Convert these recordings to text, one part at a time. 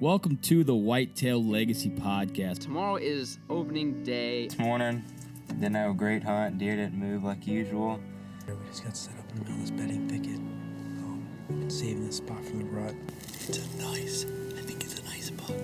Welcome to the Whitetail Legacy Podcast. Tomorrow is opening day. This morning, didn't have a great hunt. Deer didn't move like usual. We just got set up in the middle of this bedding thicket. We've been saving this spot from the rut. I think it's a nice buck.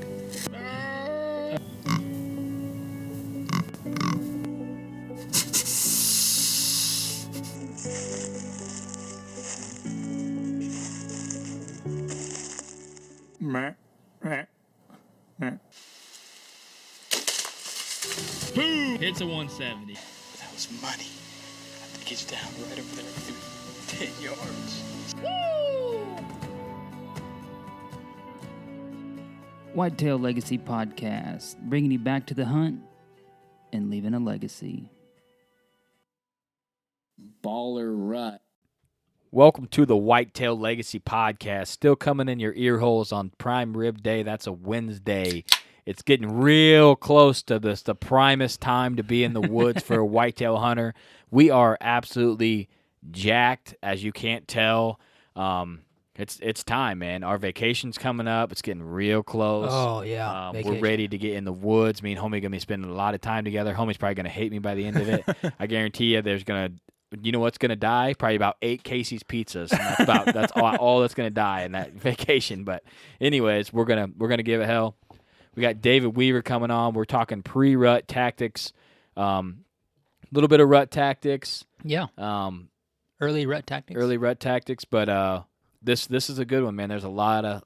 Boom! Hits a 170. That was money. I think he's down right over there, maybe 10 yards. Whitetail Legacy Podcast, bringing you back to the hunt and leaving a legacy. Baller rut. Welcome to the Whitetail Legacy Podcast. Still coming in your ear holes on Prime Rib Day. That's a Wednesday. It's getting real close to the primest time to be in the woods for a whitetail hunter. We are absolutely jacked, as you can't tell. It's time, man. Our vacation's coming up. It's getting real close. Oh, yeah. We're ready to get in the woods. Me and Homie going to be spending a lot of time together. Homie's probably going to hate me by the end of it. I guarantee you there's going to – you know what's going to die? Probably about 8 Casey's pizzas. And that's all that's going to die in that vacation. But anyways, we're gonna give it hell. We got David Weaver coming on. We're talking pre-rut tactics, a little bit of rut tactics. Yeah. Early rut tactics. But this is a good one, man. There's a lot of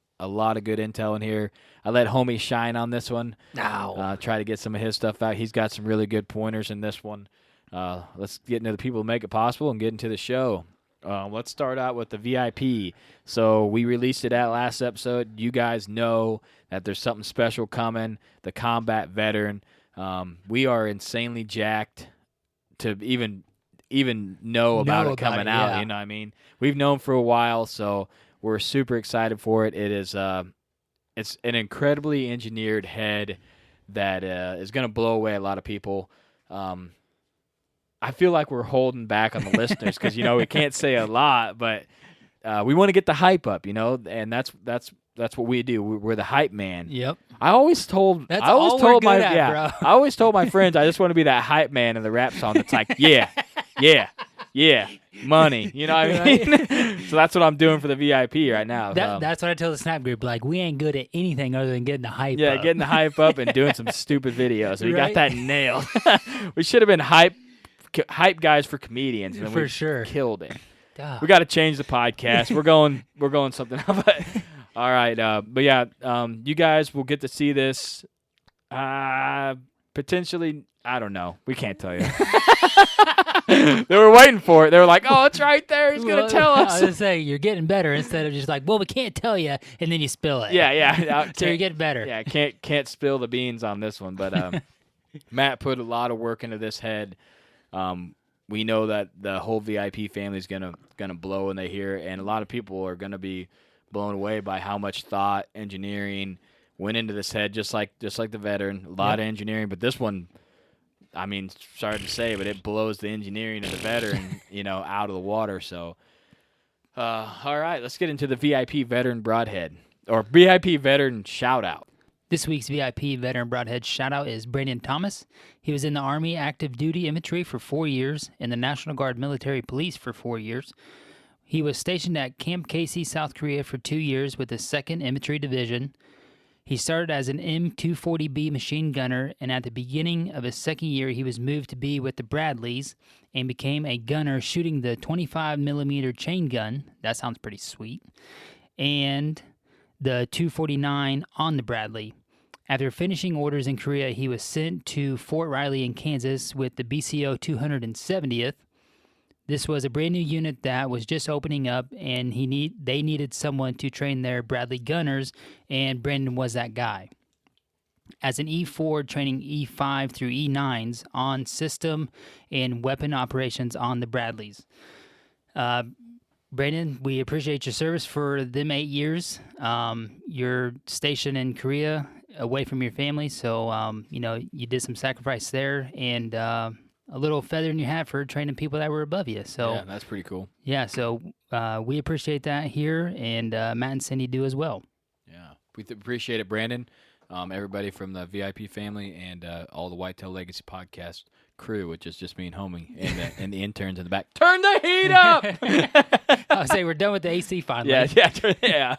good intel in here. I let Homie shine on this one. Try to get some of his stuff out. He's got some really good pointers in this one. Let's get into the people who make it possible and get into the show. Let's start out with the VIP. So we released it at last episode. You guys know that there's something special coming, the combat veteran. We are insanely jacked to even know about it coming out. Yeah. You know what I mean? We've known for a while, so we're super excited for it. It is it's an incredibly engineered head that is going to blow away a lot of people. I feel like we're holding back on the listeners because, we can't say a lot, but we want to get the hype up, and that's what we do. We're the hype man. Yep. I always told my friends I just want to be that hype man in the rap song that's like, yeah, money. You know what I mean? So that's what I'm doing for the VIP right now. That's what I tell the Snap group. Like, we ain't good at anything other than getting the hype up. Yeah, getting the hype up and doing some stupid videos. We got Right? that nailed. We should have been hype guys for comedians, and For we sure. killed it. Duh. We got to change the podcast. We're going something up. All right, but yeah, you guys will get to see this. Potentially, I don't know. We can't tell you. They were waiting for it. They were like, "Oh, it's right there. He's gonna tell us." I was gonna say you're getting better instead of just like, well, we can't tell you, and then you spill it. Yeah. So you're getting better. Yeah, can't spill the beans on this one, but Matt put a lot of work into this head. We know that the whole VIP family is gonna blow when they hear it, and a lot of people are gonna be blown away by how much thought, engineering went into this head. Just like the veteran, a lot of engineering. But this one, I mean, sorry to say, but it blows the engineering of the veteran, out of the water. So, all right, let's get into the VIP veteran broadhead or VIP veteran shout out. This week's VIP veteran broadhead shout-out is Brandon Thomas. He was in the Army active duty infantry for 4 years and the National Guard military police for 4 years. He was stationed at Camp Casey, South Korea for 2 years with the 2nd Infantry Division. He started as an M240B machine gunner, and at the beginning of his 2nd year, he was moved to be with the Bradleys and became a gunner shooting the 25mm chain gun. That sounds pretty sweet. And the 249 on the Bradley. After finishing orders in Korea, he was sent to Fort Riley in Kansas with the BCO 270th. This was a brand new unit that was just opening up, and they needed someone to train their Bradley gunners, and Brandon was that guy. As an E4, training E5 through E9s on system and weapon operations on the Bradleys. Brandon, we appreciate your service for them 8 years. You're stationed in Korea away from your family, so, you did some sacrifice there and a little feather in your hat for training people that were above you. So Yeah, that's pretty cool. Yeah, so we appreciate that here, and Matt and Cindy do as well. Yeah. We appreciate it, Brandon. Everybody from the VIP family and all the Whitetail Legacy podcast crew, which is just me and Homie and the interns in the back. Turn the heat up! I'll say we're done with the AC finally. Yeah.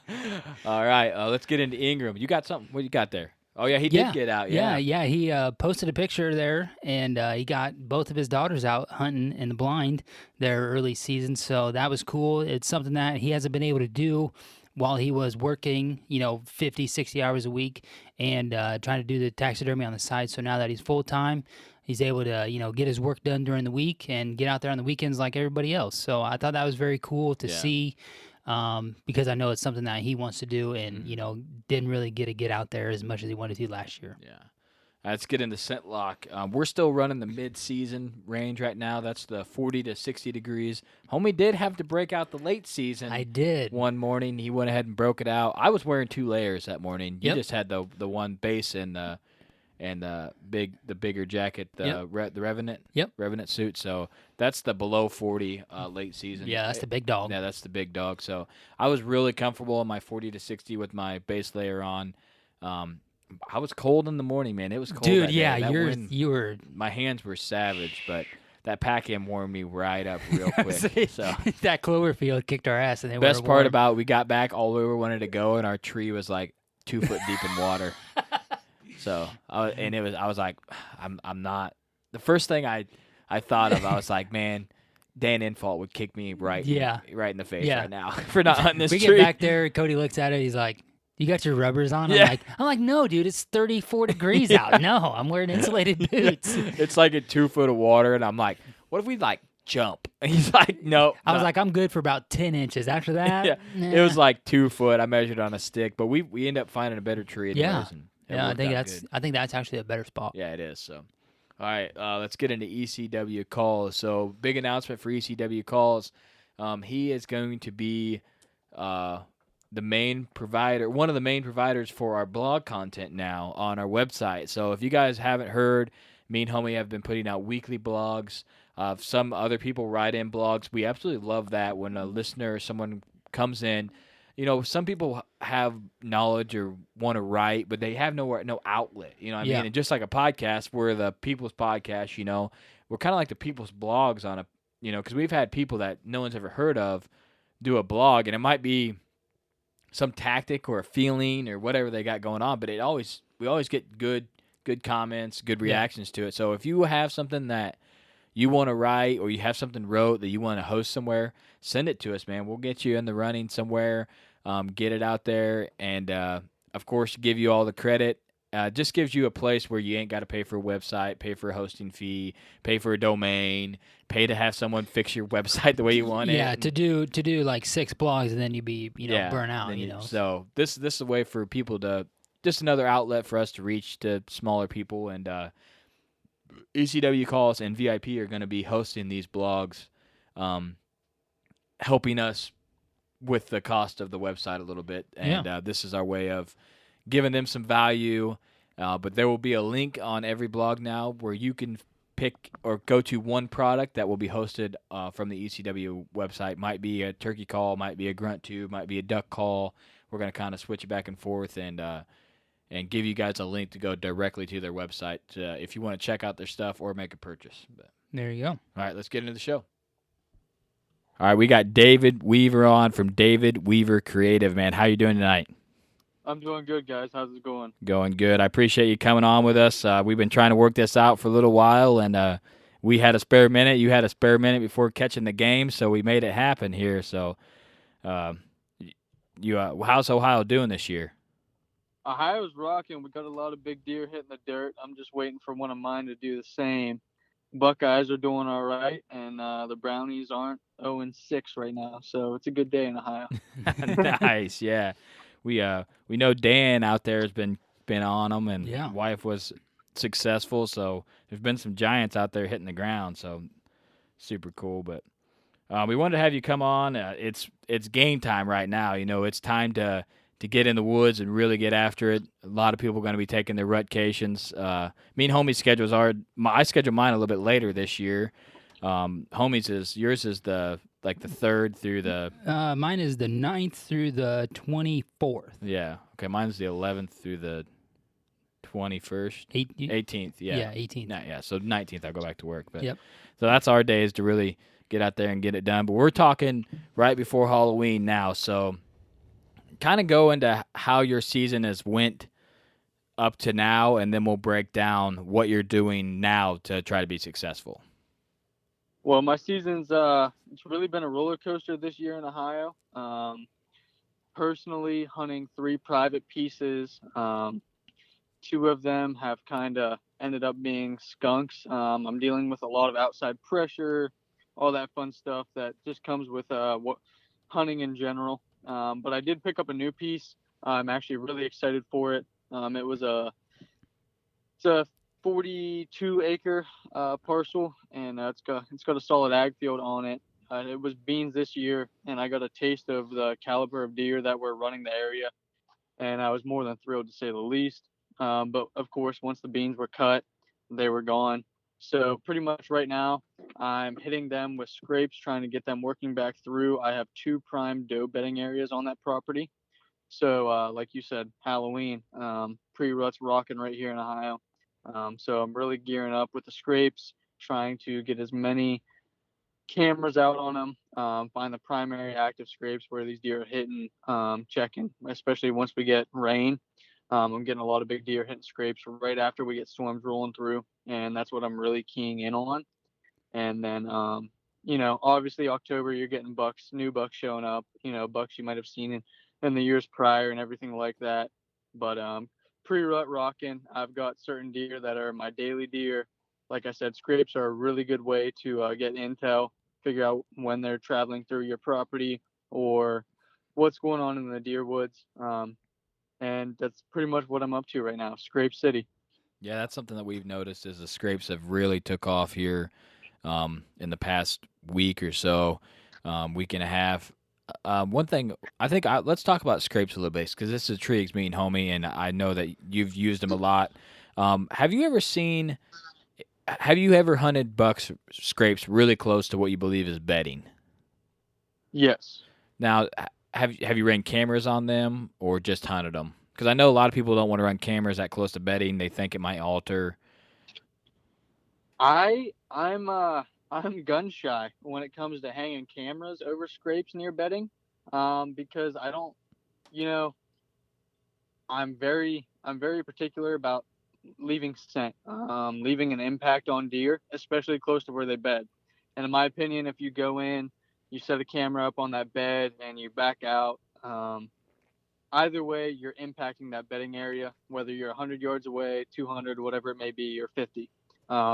All right, let's get into Ingram. You got something? What you got there? Oh, yeah, he did get out. Yeah. He posted a picture there, and he got both of his daughters out hunting in the blind their early season, so that was cool. It's something that he hasn't been able to do while he was working, 50, 60 hours a week and trying to do the taxidermy on the side. So now that he's full-time, he's able to, get his work done during the week and get out there on the weekends like everybody else. So I thought that was very cool to see because I know it's something that he wants to do and, didn't really get out there as much as he wanted to last year. Yeah. Let's get into scent lock. We're still running the mid-season range right now. That's the 40 to 60 degrees. Homie did have to break out the late season. I did. One morning, he went ahead and broke it out. I was wearing 2 layers that morning. You Yep. just had the one base and the bigger jacket, the Revenant. Yep. Revenant suit. So that's the below 40 late season. Yeah, that's the big dog. Yeah, that's the big dog. So I was really comfortable in my 40 to 60 with my base layer on. I was cold in the morning, man. It was cold. Dude, that yeah, day. you were. My hands were savage, but that pack in warmed me right up real quick. So that Cloverfield kicked our ass, and they best were part warm. about we got back all the way we wanted to go, and our tree was like 2 foot deep in water. So I was like, I'm not. The first thing I thought of, I was like, man, Dan Infalt would kick me right in the face right now for not hunting this we tree. get back there, Cody looks at it, he's like, "You got your rubbers on?" I'm like, "No, dude, it's 34 degrees out. No, I'm wearing insulated boots." It's like at 2 foot of water, and I'm like, what if we jump? And he's like, no. I was like, I'm good for about 10 inches. After that, it was like 2 foot. I measured on a stick, but we ended up finding a better tree. Yeah, and I think that's actually a better spot. Yeah, it is. So, all right, let's get into ECW calls. So, big announcement for ECW calls. He is going to be the main provider, one of the main providers for our blog content now on our website. So if you guys haven't heard, me and Homie have been putting out weekly blogs. Some other people write in blogs. We absolutely love that when a listener or someone comes in. Some people have knowledge or want to write, but they have no outlet. You know what I mean? And just like a podcast, we're the people's podcast, we're kind of like the people's blogs on a, because we've had people that no one's ever heard of do a blog, and it might be some tactic or a feeling or whatever they got going on, but we always get good comments, good reactions to it. So if you have something that you want to write or you have something wrote that you want to host somewhere, send it to us, man. We'll get you in the running somewhere, get it out there, and of course give you all the credit. Just gives you a place where you ain't got to pay for a website, pay for a hosting fee, pay for a domain, pay to have someone fix your website the way you want it. Yeah, to do like 6 blogs and then you'd be burn out. So this is a way for people to, just another outlet for us to reach to smaller people, and ECW calls and VIP are going to be hosting these blogs, helping us with the cost of the website a little bit, and this is our way of giving them some value, but there will be a link on every blog now where you can pick or go to one product that will be hosted from the ECW website. Might be a turkey call, might be a grunt tube, might be a duck call. We're going to kind of switch it back and forth and give you guys a link to go directly to their website if you want to check out their stuff or make a purchase. But, there you go. All right, let's get into the show. All right, we got David Weaver on from David Weaver Creative, man. How you doing tonight? I'm doing good, guys. How's it going? Going good. I appreciate you coming on with us. We've been trying to work this out for a little while, and we had a spare minute. You had a spare minute before catching the game, so we made it happen here. So, how's Ohio doing this year? Ohio's rocking. We got a lot of big deer hitting the dirt. I'm just waiting for one of mine to do the same. Buckeyes are doing all right, and the Brownies aren't 0-6 right now, so it's a good day in Ohio. Nice, yeah. We know Dan out there has been on them, and wife was successful. So there's been some giants out there hitting the ground. So super cool. But we wanted to have you come on. It's game time right now. It's time to get in the woods and really get after it. A lot of people are going to be taking their rutcations. Me and Homie's schedules are. I schedule mine a little bit later this year. Yours is the like the 3rd through the. Mine is the 9th through the 24th. Yeah. Okay. Mine's the 11th through the 21st. 18th. Yeah. Yeah, 18th. Yeah. So 19th, I'll go back to work. But Yep. So that's our days to really get out there and get it done. But we're talking right before Halloween now, so kind of go into how your season has went up to now, and then we'll break down what you're doing now to try to be successful. Well, my season's it's really been a roller coaster this year in Ohio. Personally, hunting 3 private pieces. 2 of them have kind of ended up being skunks. I'm dealing with a lot of outside pressure, all that fun stuff that just comes with hunting in general. But I did pick up a new piece. I'm actually really excited for it. It's a 42-acre parcel, and it's got a solid ag field on it. It was beans this year, and I got a taste of the caliber of deer that were running the area, and I was more than thrilled, to say the least. But of course, once the beans were cut, they were gone. So pretty much right now, I'm hitting them with scrapes, trying to get them working back through. I have 2 prime doe bedding areas on that property. So like you said, Halloween, pre-rut's rocking right here in Ohio. So I'm really gearing up with the scrapes, trying to get as many cameras out on them, find the primary active scrapes where these deer are hitting, checking, especially once we get rain. I'm getting a lot of big deer hitting scrapes right after we get storms rolling through, and that's what I'm really keying in on. And then, obviously October, you're getting bucks, new bucks showing up, bucks you might have seen in the years prior and everything like that. But pre-rut rocking, I've got certain deer that are my daily deer. Like I said, scrapes are a really good way to get intel, figure out when they're traveling through your property or what's going on in the deer woods. And that's pretty much what I'm up to right now, Scrape City. Yeah, that's something that we've noticed is the scrapes have really took off here in the past week or so, week and a half. One thing, let's talk about scrapes a little bit because this intrigues me and homie, and I know that you've used them a lot. Have you ever hunted bucks scrapes really close to what you believe is bedding? Yes. Now, have you ran cameras on them or just hunted them? Because I know a lot of people don't want to run cameras that close to bedding. They think it might alter. I'm gun shy when it comes to hanging cameras over scrapes near bedding, because I don't, I'm very particular about leaving scent, leaving an impact on deer, especially close to where they bed. And in my opinion, if you go in, you set a camera up on that bed and you back out, either way, you're impacting that bedding area, whether you're 100 yards away, 200, whatever it may be, or 50.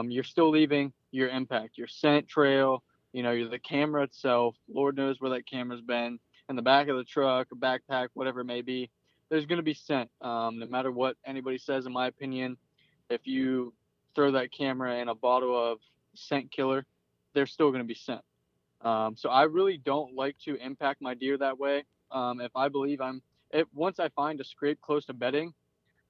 You're still leaving your impact, your scent trail, you're the camera itself. Lord knows where that camera's been, in the back of the truck, a backpack, whatever it may be. There's going to be scent. No matter what anybody says, in my opinion, if you throw that camera in a bottle of scent killer, there's still going to be scent. So I really don't like to impact my deer that way. Once I find a scrape close to bedding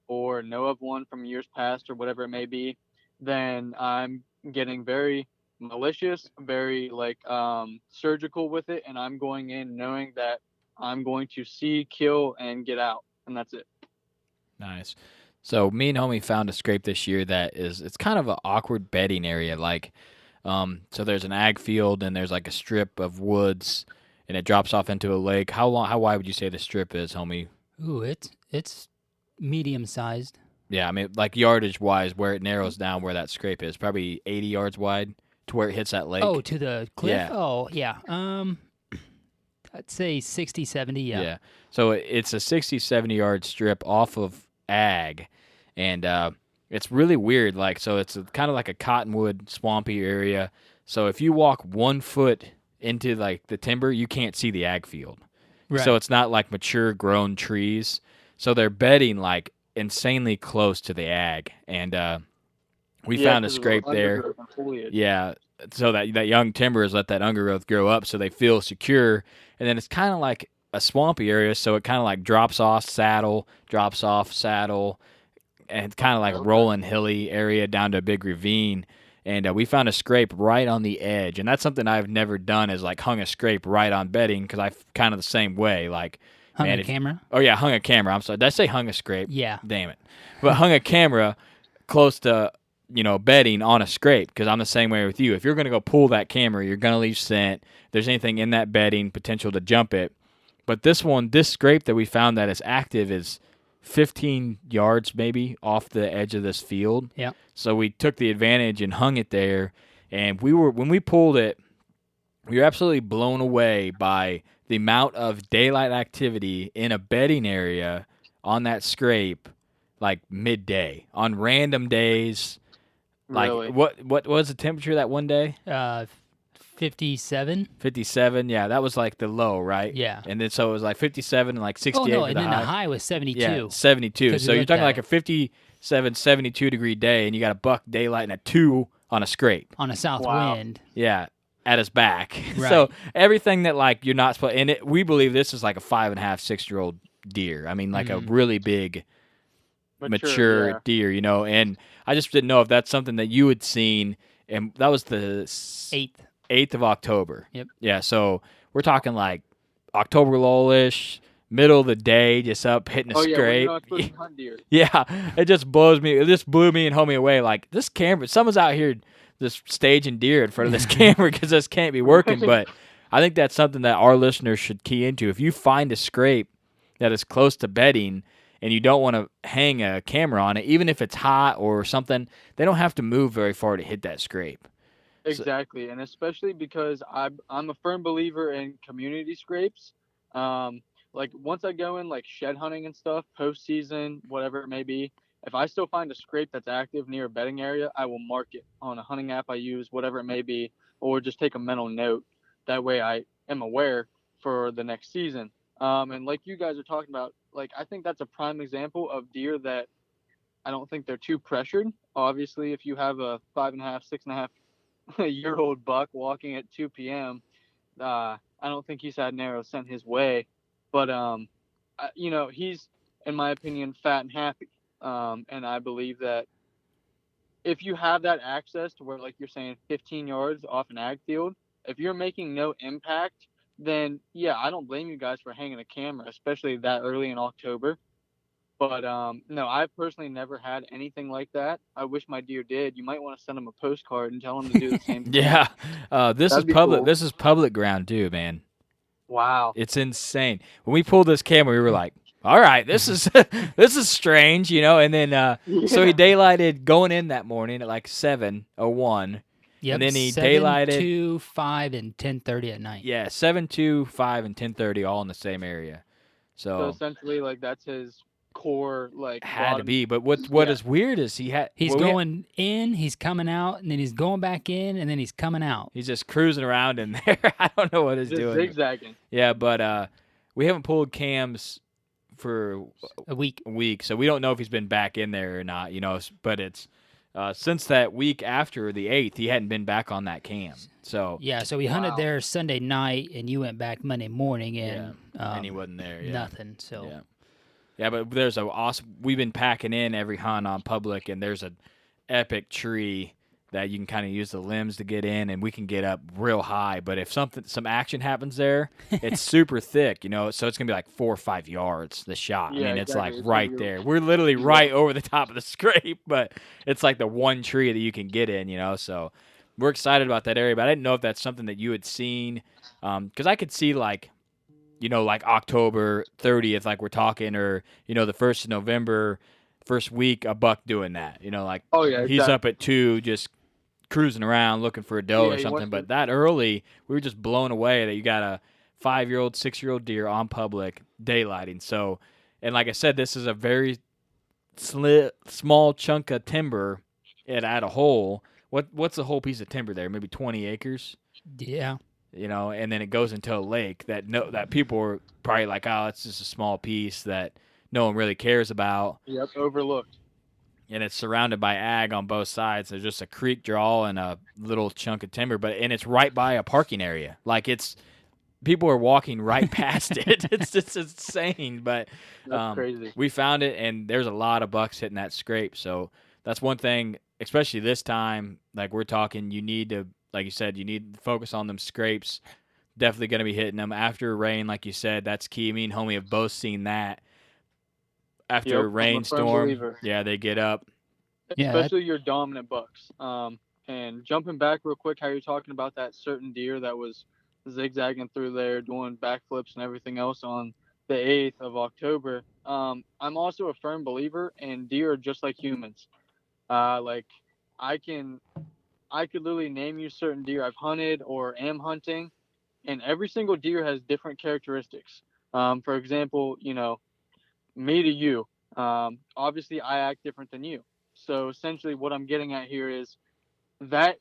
or know of one from years past or whatever it may be, then I'm getting very malicious, very surgical with it. And I'm going in knowing that I'm going to see, kill, and get out. And that's it. Nice. So me and homie found a scrape this year it's kind of an awkward bedding area. So there's an ag field and there's like a strip of woods and it drops off into a lake. How wide would you say the strip is, homie? Ooh, it's medium sized. Yeah, I mean, like yardage wise, where it narrows down where that scrape is, probably 80 yards wide to where it hits that lake. Oh, to the cliff? Yeah. Oh, yeah. I'd say 60, 70, yeah. Yeah. So it's a 60, 70 yard strip off of ag, and it's really weird. So it's kind of like a cottonwood swampy area. So if you walk 1 foot into the timber, you can't see the ag field. Right. So it's not like mature grown trees. So they're bedding insanely close to the ag, and we found a scrape there. Yeah, so that young timber has let that undergrowth grow up, so they feel secure. And then it's kind of like a swampy area, so it kind of drops off, saddle, and it's kind of like rolling hilly area down to a big ravine. and we found a scrape right on the edge. And that's something I've never done, is like hung a scrape right on bedding, because I kind of the same way. Like Hung man, a camera? Oh yeah, hung a camera. I'm sorry. Did I say hung a scrape? Yeah. Damn it. But hung a camera close to bedding on a scrape, because I'm the same way with you. If you're going to go pull that camera, you're going to leave scent. If there's anything in that bedding, potential to jump it. But this scrape that we found that is active is 15 yards maybe off the edge of this field. Yeah. So we took the advantage and hung it there. And when we pulled it, we were absolutely blown away by the amount of daylight activity in a bedding area on that scrape, like midday, on random days. Like Really? what was the temperature that one day? 57. 57. Yeah, that was like the low, right? Yeah. And then so it was like 57 and like 68 Oh, no, for and the then high. the high was 72. Yeah, 72. 'Cause we So you're looked talking at like it. a 57, 72 degree day, and you got a buck daylight and a 2 on a scrape. On a south Wow. wind. Yeah, at his back. Right. So everything that like you're not supposed, and we believe this is like a 5.5, 6-year-old deer. I mean, like a really big, mature yeah. deer, and I just didn't know if that's something that you had seen, and that was the 8th of October. Yep. Yeah, so we're talking like October lull-ish, middle of the day, just up hitting a Oh yeah, scrape. we're not supposed to hunt deer. Yeah, it just blew me and homie away. Like, this camera, someone's out here just staging deer in front of this camera, because this can't be working. But I think that's something that our listeners should key into. If you find a scrape that is close to bedding and you don't want to hang a camera on it, even if it's hot or something, they don't have to move very far to hit that scrape. Exactly, and especially because I'm a firm believer in community scrapes. Like once I go in like shed hunting and stuff, postseason, whatever it may be, if I still find a scrape that's active near a bedding area, I will mark it on a hunting app I use, whatever it may be, or just take a mental note. That way I am aware for the next season. And like you guys are talking about, like I think that's a prime example of deer that I don't think they're too pressured. Obviously, if you have a 5.5, 6.5 year old buck walking at 2 p.m., I don't think he's had an arrow sent his way. But he's, in my opinion, fat and happy. And I believe that if you have that access to where, like you're saying, 15 yards off an ag field, if you're making no impact, then yeah, I don't blame you guys for hanging a camera, especially that early in October. But no, I've personally never had anything like that. I wish my deer did. You might want to send them a postcard and tell them to do the same thing. Yeah, this is That'd be public. cool. This is public ground too, man. Wow. It's insane. When we pulled this camera, we were like, "All right, this is this is strange," And then so he daylighted going in that morning at like 7:01. Yep. And then he 7, daylighted 2, 5, and 10:30 at night. Yeah, 7, 2, 5, and 10:30 all in the same area. So essentially, like that's his core, like had to bottom- be. But what is weird is He's well, we had- going in, he's coming out, and then he's going back in, and then he's coming out. He's just cruising around in there. I don't know what he's just doing. zigzagging. Yeah, but we haven't pulled cams for A week. a week, so we don't know if he's been back in there or not. But it's since that week after the 8th, he hadn't been back on that cam. So Yeah, so we hunted Wow. there Sunday night, and you went back Monday morning, and, and he wasn't there. Yeah. nothing. So Yeah. Yeah, but there's a awesome. We've been packing in every hunt on public, and there's an epic tree that you can kind of use the limbs to get in, and we can get up real high. But if some action happens there, it's super thick, so it's gonna be like 4 or 5 yards the shot. Yeah, I mean, it's exactly. like It's right gonna be- there. We're literally right over the top of the scrape, but it's like the one tree that you can get in. So we're excited about that area. But I didn't know if that's something that you had seen, because I could see like October 30th, like we're talking, or, the 1st of November, first week, a buck doing that. Oh yeah, He's exactly. up at 2, just cruising around looking for a doe Yeah, or he something. wants But to- that early, we were just blown away that you got a 5-year-old, 6-year-old deer on public daylighting. So, and like I said, this is a very small chunk of timber at a hole. What's the whole piece of timber there? Maybe 20 acres? yeah. And then it goes into a lake that people are probably like, oh, it's just a small piece that no one really cares about. Yep, overlooked. And it's surrounded by ag on both sides. There's just a creek draw and a little chunk of timber, and it's right by a parking area. Like people are walking right past it. It's just insane. But That's crazy. we found it, and there's a lot of bucks hitting that scrape. So that's one thing, especially this time. Like we're talking, you need to, like you said, you need to focus on them scrapes. Definitely going to be hitting them after rain, like you said. That's key. Me and homie have both seen that. After a Yep, I'm a firm rainstorm, believer. yeah, they get up. Yeah, Especially your dominant bucks. And jumping back real quick, how you're talking about that certain deer that was zigzagging through there, doing backflips and everything else on the 8th of October. I'm also a firm believer in deer are just like humans. Like I can, I could literally name you certain deer I've hunted or am hunting, and every single deer has different characteristics. For example, me to you, obviously I act different than you. So essentially, what I'm getting at here is that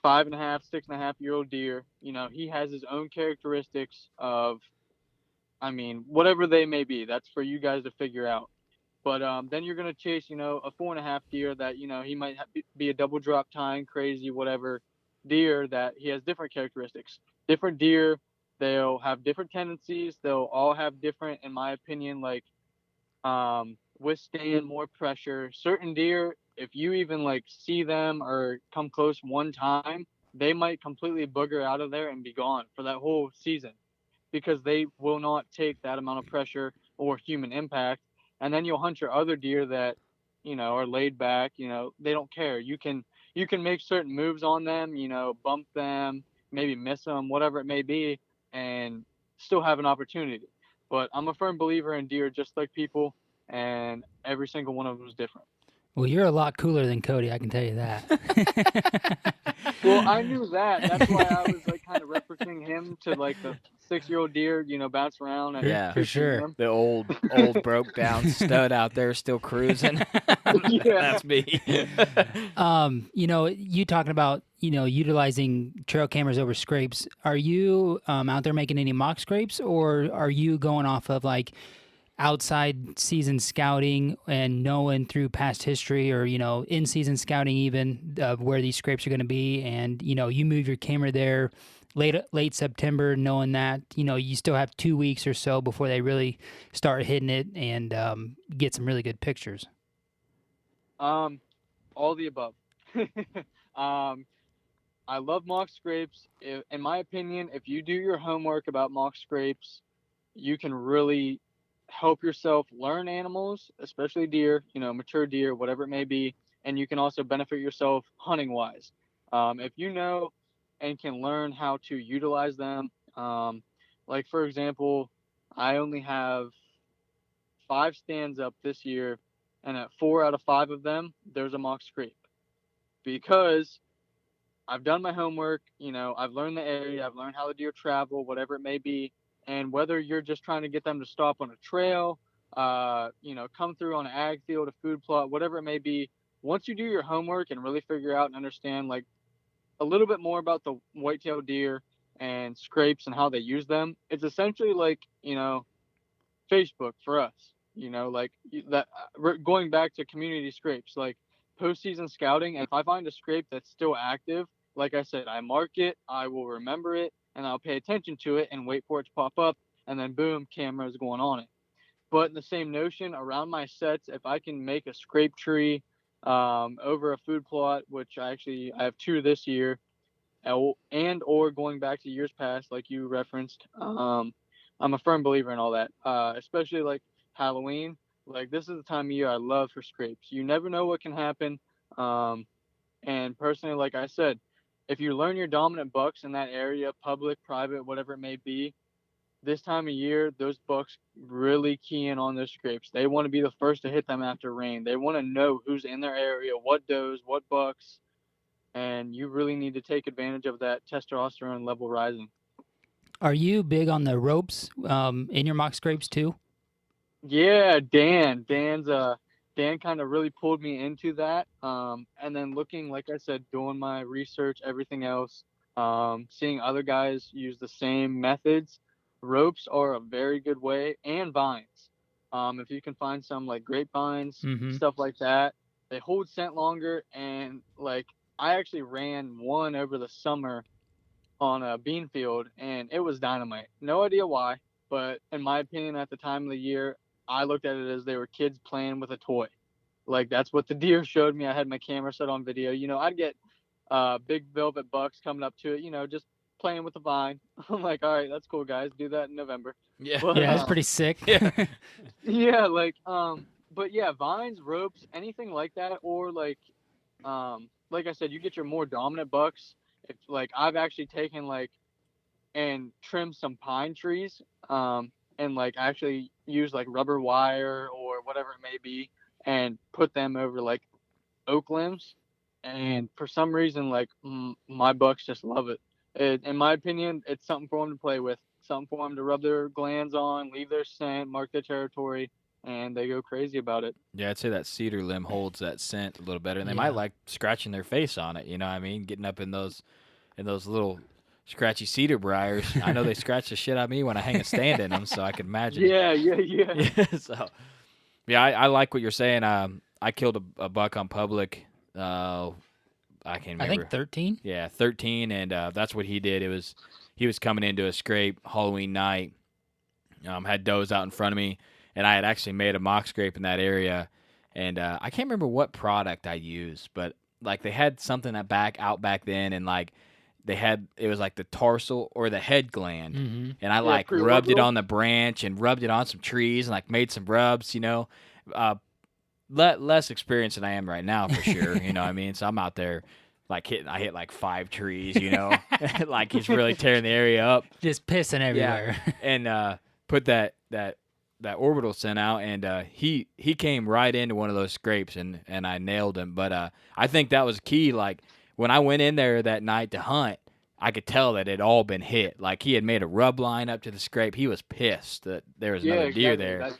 5.5, 6.5 year old deer, he has his own characteristics of, I mean, whatever they may be. That's for you guys to figure out. But then you're gonna chase, a 4.5 deer that he might be a double drop tine, crazy, whatever deer that he has different characteristics. Different deer, they'll have different tendencies. They'll all have different, in my opinion, like withstand more pressure. Certain deer, if you even like see them or come close one time, they might completely booger out of there and be gone for that whole season because they will not take that amount of pressure or human impact. And then you'll hunt your other deer that, are laid back, they don't care. You can make certain moves on them, bump them, maybe miss them, whatever it may be, and still have an opportunity. But I'm a firm believer in deer just like people, and every single one of them is different. well, you're a lot cooler than Cody, I can tell you that. Well, I knew that. That's why I was like kind of referencing him to like the 6-year-old deer, bounce around and Yeah. For sure. him. The old broke down stud out there still cruising. Yeah. That's me. You talking about, utilizing trail cameras over scrapes. Are you out there making any mock scrapes, or are you going off of like outside season scouting and knowing through past history, or in season scouting even of where these scrapes are going to be, and you move your camera there late September, knowing that you still have 2 weeks or so before they really start hitting it and get some really good pictures? All the above. um, I love mock scrapes. In my opinion, if you do your homework about mock scrapes, you can really help yourself learn animals, especially deer, mature deer, whatever it may be, and you can also benefit yourself hunting wise. If you know and can learn how to utilize them, like for example, I only have 5 stands up this year, and at 4 out of 5 of them, there's a mock scrape because I've done my homework. I've learned the area, I've learned how the deer travel, whatever it may be. And whether you're just trying to get them to stop on a trail, come through on an ag field, a food plot, whatever it may be, once you do your homework and really figure out and understand like a little bit more about the whitetail deer and scrapes and how they use them, it's essentially like, Facebook for us, like that, going back to community scrapes, like postseason scouting. If I find a scrape that's still active, like I said, I mark it, I will remember it, and I'll pay attention to it and wait for it to pop up, and then boom, camera's going on it. But in the same notion, around my sets, if I can make a scrape tree over a food plot, which I have 2 this year, and or going back to years past, like you referenced, I'm a firm believer in all that, especially like Halloween. Like this is the time of year I love for scrapes. You never know what can happen. And personally, like I said, if you learn your dominant bucks in that area, public, private, whatever it may be, this time of year, those bucks really key in on those scrapes. They want to be the first to hit them after rain. They want to know who's in their area, what does, what bucks, and you really need to take advantage of that testosterone level rising. Are you big on the ropes in your mock scrapes too? Yeah, Dan kind of really pulled me into that. And then looking, like I said, doing my research, everything else, seeing other guys use the same methods. Ropes are a very good way, and vines. If you can find some like grapevines, Mm-hmm. stuff like that, they hold scent longer. And like I actually ran one over the summer on a bean field, and it was dynamite. No idea why, but in my opinion, at the time of the year, I looked at it as they were kids playing with a toy. like that's what the deer showed me. I had my camera set on video. I'd get big velvet bucks coming up to it, just playing with the vine. I'm like, all right, that's cool, guys. Do that in November. Yeah. But, Yeah, that's pretty sick. Yeah. yeah, but yeah, vines, ropes, anything like that, or like I said, you get your more dominant bucks. If like I've actually taken and trimmed some pine trees, and actually use rubber wire or whatever it may be, and put them over oak limbs. And for some reason, my bucks just love it. In my opinion, it's something for them to play with, something for them to rub their glands on, leave their scent, mark their territory, and they go crazy about it. Yeah, I'd say that cedar limb holds that scent a little better, and they Yeah. might like scratching their face on it. You know what I mean? Getting up in those little scratchy cedar briars. I know they scratch the shit out of me when I hang a stand in them, so I can imagine. Yeah. Yeah. So, yeah, I like what you're saying. I killed a buck on public. I can't remember. I think 13. Yeah, 13, and that's what he did. He was coming into a scrape Halloween night. Had does out in front of me, and I had actually made a mock scrape in that area, and I can't remember what product I used, but they had something out back then, and it was like the tarsal or the head gland, Mm-hmm. and I Pre-Rut rubbed it rule? on the branch and rubbed it on some trees and made some rubs, less experience than I am right now for sure. You know what I mean? So I'm out there I hit 5 trees, he's really tearing the area up. Just pissing everywhere. Yeah. And put that orbital scent out, and he came right into one of those scrapes, and I nailed him. But I think that was key. When I went in there that night to hunt, I could tell that it had all been hit. He had made a rub line up to the scrape. He was pissed that there was another deer there.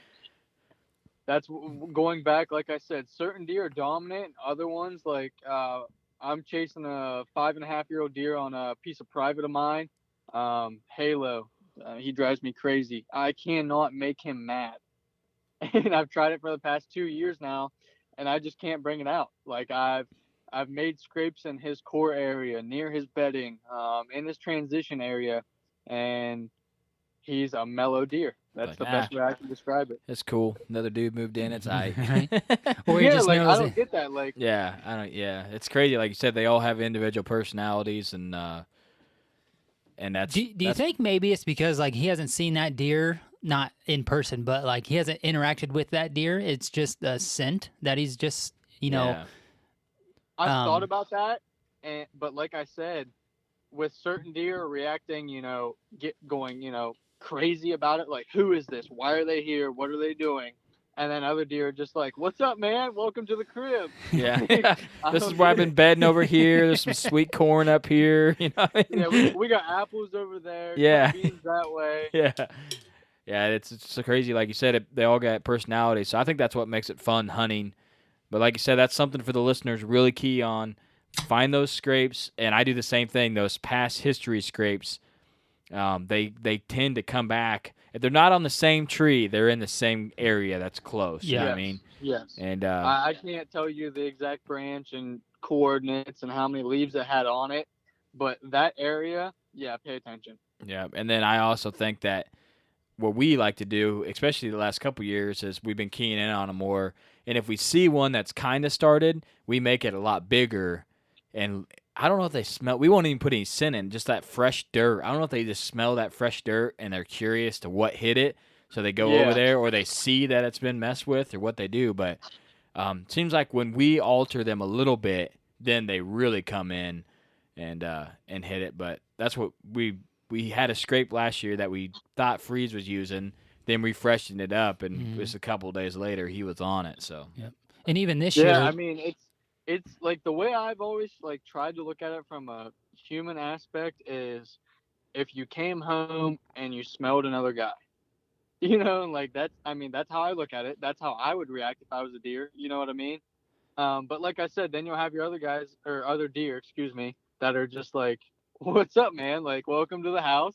That's going back. Like I said, certain deer are dominant. Other ones, I'm chasing a 5.5-year-old deer on a piece of private of mine. Halo. He drives me crazy. I cannot make him mad. And I've tried it for the past 2 years now, and I just can't bring it out. I've made scrapes in his core area, near his bedding, in his transition area, and he's a mellow deer. That's the best way I can describe it. It's cool. Another dude moved in. It's aight. Or he just I knows don't it. get that. Yeah, I don't. Yeah, it's crazy. Like you said, they all have individual personalities, and that's. Do you think maybe it's because he hasn't seen that deer, not in person, but he hasn't interacted with that deer? It's just the scent that he's just Yeah. I've thought about that, but like I said, with certain deer reacting, going, crazy about it, who is this? Why are they here? What are they doing? And then other deer are just what's up, man? Welcome to the crib. Yeah. This is where I've been bedding over here. There's some sweet corn up here. You know what I mean? Yeah, we got apples over there. Yeah. Beans that way. Yeah. Yeah, it's so crazy. Like you said, they all got personality. So I think that's what makes it fun hunting. But like you said, that's something for the listeners really key on. Find those scrapes, and I do the same thing. Those past history scrapes, they tend to come back. If they're not on the same tree, they're in the same area that's close. Yeah. You know what I mean? Yes. And I can't tell you the exact branch and coordinates and how many leaves it had on it, but that area, yeah, pay attention. yeah, and then I also think that what we like to do, especially the last couple years, is we've been keying in on them more. And if we see one that's kind of started, we make it a lot bigger. And I don't know if they smell. We won't even put any scent in, just that fresh dirt. I don't know if they just smell that fresh dirt and they're curious to what hit it, so they go over there, or they see that it's been messed with, or what they do. But it seems like when we alter them a little bit, then they really come in and hit it. But that's what we had a scrape last year that we thought Freeze was using, then we freshened it up, and just a couple of days later he was on it. So And even this year, Yeah, I mean, it's the way I've always tried to look at it from a human aspect is, if you came home and you smelled another guy, that's how I look at it. That's how I would react if I was a deer. You know what I mean? But like I said, then you'll have your other guys, or other deer, excuse me, that are just what's up, man? Welcome to the house.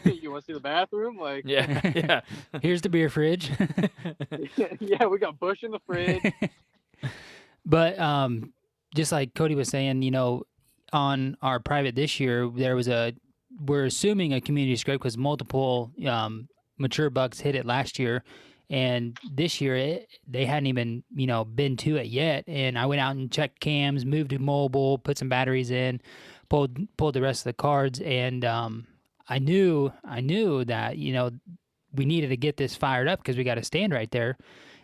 You want to see the bathroom? yeah. here's the beer fridge. Yeah, we got Bush in the fridge. But just like Cody was saying, on our private this year, we're assuming a community scrape because multiple mature bucks hit it last year. And this year, they hadn't even, been to it yet. And I went out and checked cams, moved to mobile, put some batteries in, pulled the rest of the cards, and I knew that we needed to get this fired up because we got a stand right there.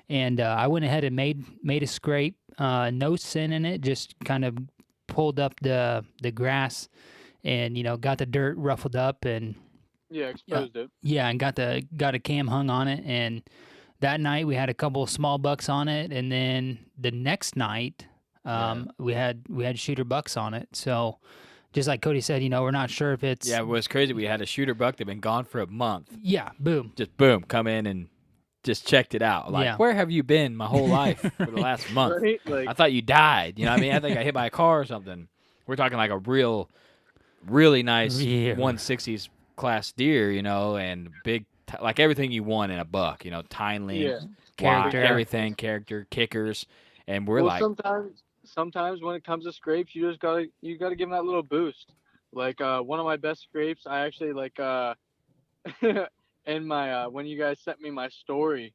And I went ahead and made a scrape, no sin in it, just kind of pulled up the grass, and got the dirt ruffled up, and Yeah, exposed it. yeah, and got a cam hung on it. And that night we had a couple of small bucks on it, and then the next night we had shooter bucks on it. So just like Cody said, we're not sure if it's Yeah, it was crazy. We had a shooter buck that had been gone for a month. yeah, boom. Just boom, come in and just checked it out. Like, Yeah. where have you been my whole life for the last month? Right? Like, I thought you died. You know what I mean? I think I hit by a car or something. We're talking like a really nice Yeah. 160s class deer, and big, like everything you want in a buck, tine length, Character. everything, character, kickers. And we're well, like, sometimes when it comes to scrapes, you just gotta give them that little boost. Like one of my best scrapes, I actually like in my when you guys sent me my story,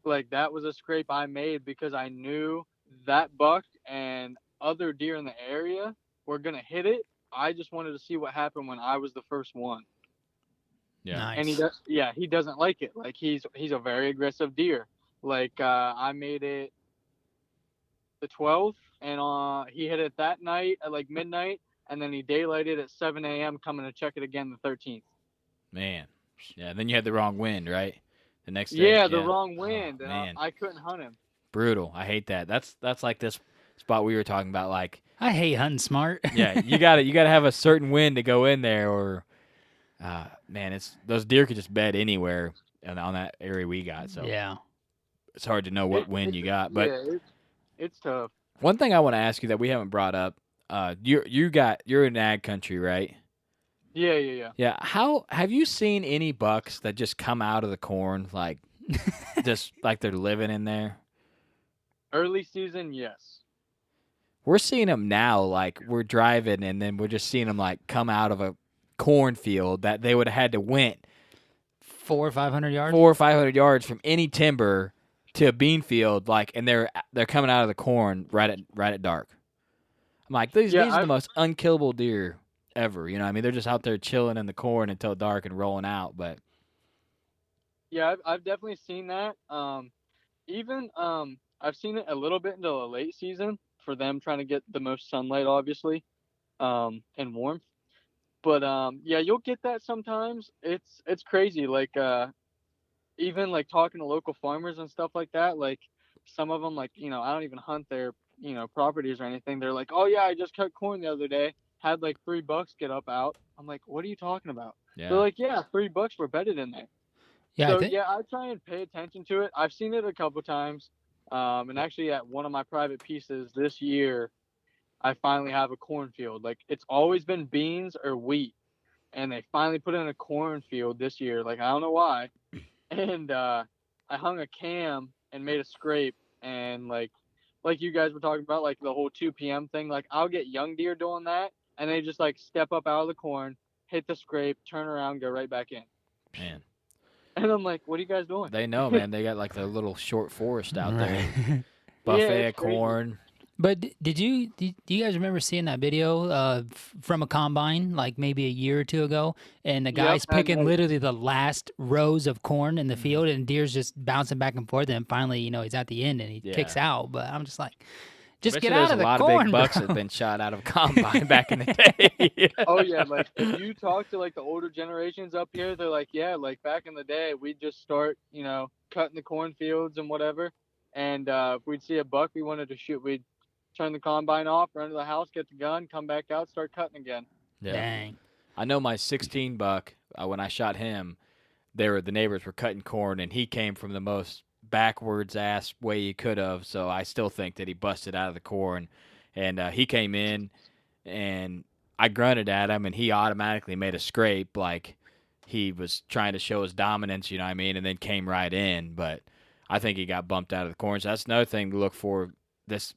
like that was a scrape I made because I knew that buck and other deer in the area were gonna hit it. I just wanted to see what happened when I was the first one. yeah. Nice. And he doesn't like it. Like he's a very aggressive deer. Like I made it the 12th, and he hit it that night at like midnight, and then he daylighted at 7 a.m. coming to check it again the 13th. Man. Yeah, then you had the wrong wind, right? The next day. Yeah, the wrong wind, and man. I couldn't hunt him. Brutal. I hate that. That's like this spot we were talking about. Like, I hate hunting smart. yeah, you gotta have a certain wind to go in there, or man, those deer could just bed anywhere on that area we got. So Yeah. it's hard to know what wind you got. But yeah, it's tough. one thing I want to ask you that we haven't brought up, you're in ag country, right? Yeah. Yeah. How have you seen any bucks that just come out of the corn like just like they're living in there? Early season, yes. We're seeing them now, like we're driving, and then we're just seeing them like come out of a cornfield that they would have had to went 400 or 500 yards. 400 or 500 yards from any timber to a bean field, like, and they're coming out of the corn right at dark. I'm like, these are the most unkillable deer ever. You know what I mean? They're just out there chilling in the corn until dark and rolling out. But Yeah, I've definitely seen that. Even I've seen it a little bit into the late season for them trying to get the most sunlight, obviously, and warmth. But yeah, you'll get that sometimes. It's crazy. Like even like talking to local farmers and stuff like that. Like some of them, like I don't even hunt their properties or anything. They're like, oh yeah, I just cut corn the other day. Had like 3 bucks get up out. I'm like, what are you talking about? yeah, They're like, yeah, 3 bucks were bedded in there. Yeah, So yeah, I try and pay attention to it. I've seen it a couple times, and actually at one of my private pieces this year, I finally have a cornfield. Like it's always been beans or wheat, and they finally put in a cornfield this year. Like I don't know why, and I hung a cam and made a scrape, and like you guys were talking about, like the whole 2 p.m. thing. Like I'll get young deer doing that, and they just like step up out of the corn, hit the scrape, turn around, go right back in. man. And I'm like, what are you guys doing? They know, man. They got like their little short forest out there. Right. Buffet it's of crazy. corn. But do you guys remember seeing that video from a combine like maybe a year or two ago, and the guy's I picking know. literally the last rows of corn in the field, and deer's just bouncing back and forth, and finally he's at the end and he kicks out. But I'm just like, just Bet get you out there's of the a lot corn, of big bucks bro. that have been shot out of a combine back in the day. Oh yeah, like if you talk to like the older generations up here, they're like, yeah, like back in the day, we'd just start, cutting the cornfields and whatever. And if we'd see a buck we wanted to shoot, we'd turn the combine off, run to the house, get the gun, come back out, start cutting again. Yeah. Dang. I know my 16 buck, when I shot him, the neighbors were cutting corn, and he came from the most backwards ass way he could have. So I still think that he busted out of the corn, and he came in, and I grunted at him, and he automatically made a scrape like he was trying to show his dominance, you know what I mean, and then came right in. But I think he got bumped out of the corn. So that's another thing to look for this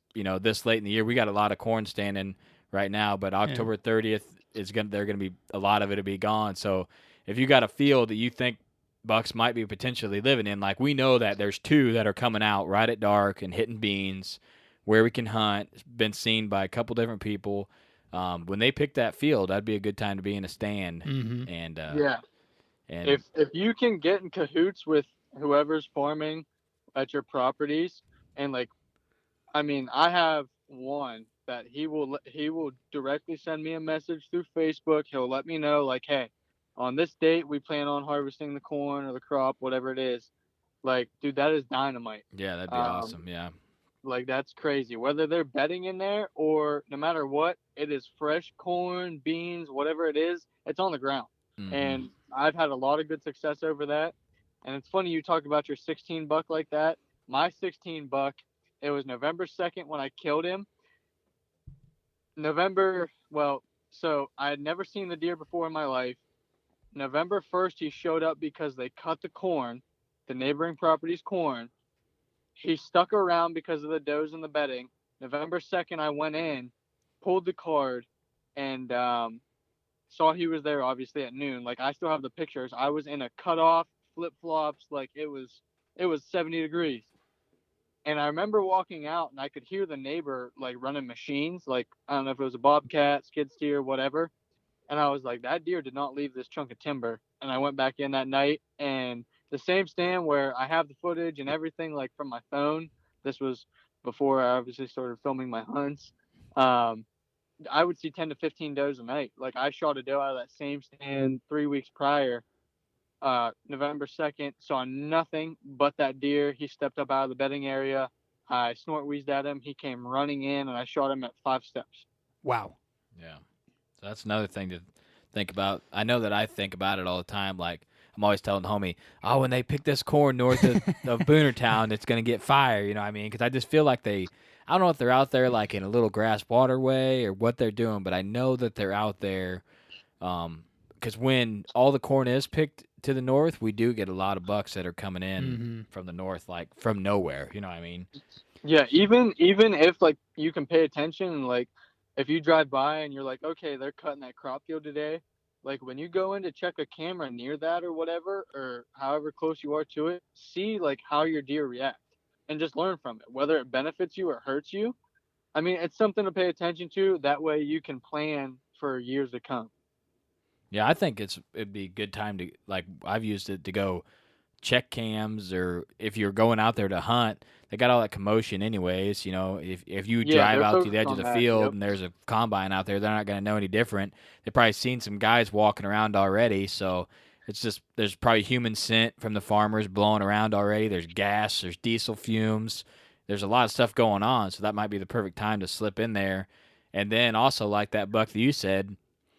late in the year. We got a lot of corn standing right now, but October 30th they're gonna be, a lot of it'll be gone. So if you got a field that you think bucks might be potentially living in. Like, we know that there's 2 that are coming out right at dark and hitting beans where we can hunt. It's been seen by a couple different people. When they pick that field, that'd be a good time to be in a stand. Mm-hmm. And Yeah. and If you can get in cahoots with whoever's farming at your properties, and like, I mean, I have one that he will directly send me a message through Facebook. He'll let me know, like, hey, on this date we plan on harvesting the corn or the crop, whatever it is. Like, dude, that is dynamite. yeah, that'd be awesome. Yeah. Like, that's crazy. Whether they're bedding in there or no matter what, it is fresh corn, beans, whatever it is, it's on the ground. Mhm. And I've had a lot of good success over that. And it's funny you talk about your 16 buck like that. My 16 buck, it was November 2nd when I killed him. So I had never seen the deer before in my life. November 1st, he showed up because they cut the corn, the neighboring property's corn. He stuck around because of the does and the bedding. November 2nd, I went in, pulled the card, and saw he was there obviously at noon. Like, I still have the pictures. I was in a cutoff, flip flops, like it was 70 degrees. And I remember walking out and I could hear the neighbor like running machines, like I don't know if it was a bobcat, skid steer, whatever. And I was like, that deer did not leave this chunk of timber. And I went back in that night, and the same stand where I have the footage and everything like from my phone. This was before I obviously started filming my hunts. I would see 10 to 15 does a night. Like, I shot a doe out of that same stand 3 weeks prior. November 2nd, saw nothing but that deer. He stepped up out of the bedding area. I snort wheezed at him. He came running in, and I shot him at 5 steps. Wow. Yeah. So that's another thing to think about. I know that I think about it all the time. Like, I'm always telling the homie, oh, when they pick this corn north of Boonertown, it's going to get fire. You know what I mean? Because I just feel like I don't know if they're out there like in a little grass waterway or what they're doing, but I know that they're out there. Because when all the corn is picked to the north, we do get a lot of bucks that are coming in from the north, like from nowhere. You know what I mean? Yeah, even if like you can pay attention, like if you drive by and you're like, okay, they're cutting that crop field today. Like, when you go in to check a camera near that or whatever, or however close you are to it, see like how your deer react and just learn from it, whether it benefits you or hurts you. I mean, it's something to pay attention to. That way you can plan for years to come. Yeah, I think it'd be a good time to, like, I've used it to go check cams, or if you're going out there to hunt, they got all that commotion anyways. You know, if you drive out to the edge of the field and there's a combine out there, they're not going to know any different. They've probably seen some guys walking around already, so it's just there's probably human scent from the farmers blowing around already. There's gas, there's diesel fumes, there's a lot of stuff going on, so that might be the perfect time to slip in there. And then also, like that buck that you said,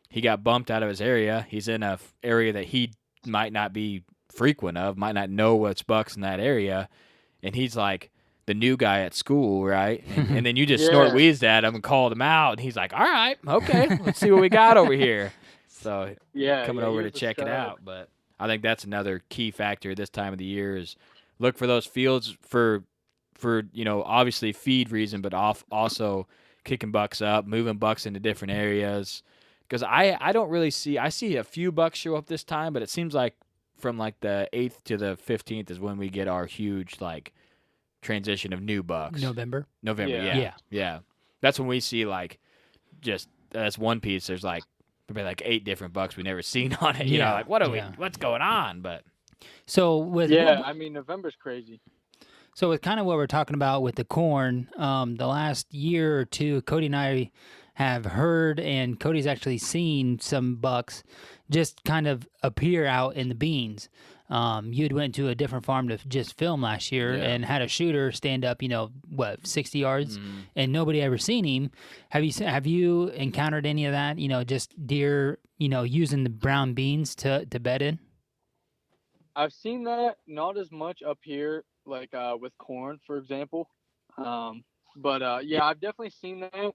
he got bumped out of his area. He's in a area that he might not be frequent of, might not know what's bucks in that area, and he's like the new guy at school, right? And then you just snort wheezed at him and called him out, and he's like, all right, okay, let's see what we got over here. So coming over to check it out. But I think that's another key factor this time of the year is look for those fields for obviously feed reason, but also kicking bucks up, moving bucks into different areas. Because I don't really I see a few bucks show up this time, but it seems like from like the 8th to the 15th is when we get our huge like transition of new bucks. November, yeah. That's when we see like just that's one piece. There's like probably like 8 different bucks we never seen on it. You know, like what's going on? But so I mean, November's crazy. So with kind of what we're talking about with the corn, the last year or two, Cody and I have heard, and Cody's actually seen some bucks just kind of appear out in the beans. You'd went to a different farm to just film last year and had a shooter stand up, 60 yards, and nobody ever seen him. Have you encountered any of that? Just deer, using the brown beans to bed in? I've seen that, not as much up here, like with corn, for example. But I've definitely seen that.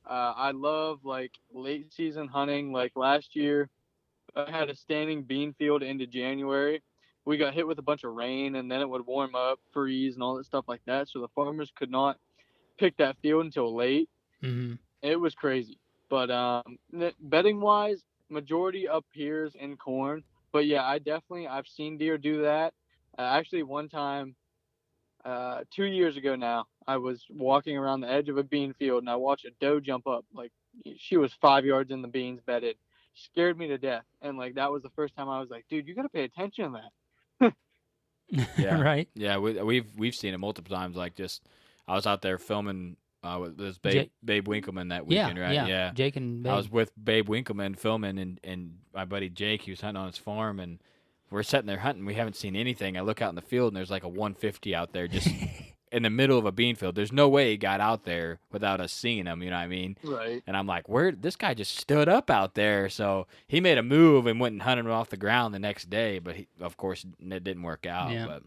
I love like late season hunting. Like last year, I had a standing bean field into January. We got hit with a bunch of rain, and then it would warm up, freeze, and all that stuff like that. So the farmers could not pick that field until late. Mm-hmm. It was crazy. But bedding wise, majority up here is in corn. But yeah, I've seen deer do that. Actually, one time, 2 years ago now, I was walking around the edge of a bean field and I watched a doe jump up. Like she was 5 yards in the beans bedded. Scared me to death. And like that was the first time I was like, dude, you gotta pay attention to that. Yeah, Right. Yeah, we've seen it multiple times. Like just, I was out there filming with this Babe Winkleman that weekend, right? Yeah. Jake and Babe. I was with Babe Winkleman filming, and my buddy Jake, he was hunting on his farm, and we're sitting there hunting. We haven't seen anything. I look out in the field, and there's like a 150 out there just in the middle of a bean field. There's no way he got out there without us seeing him, you know what I mean? Right. And I'm like, where? This guy just stood up out there. So he made a move and went and hunted him off the ground the next day, but of course, it didn't work out. Yeah. But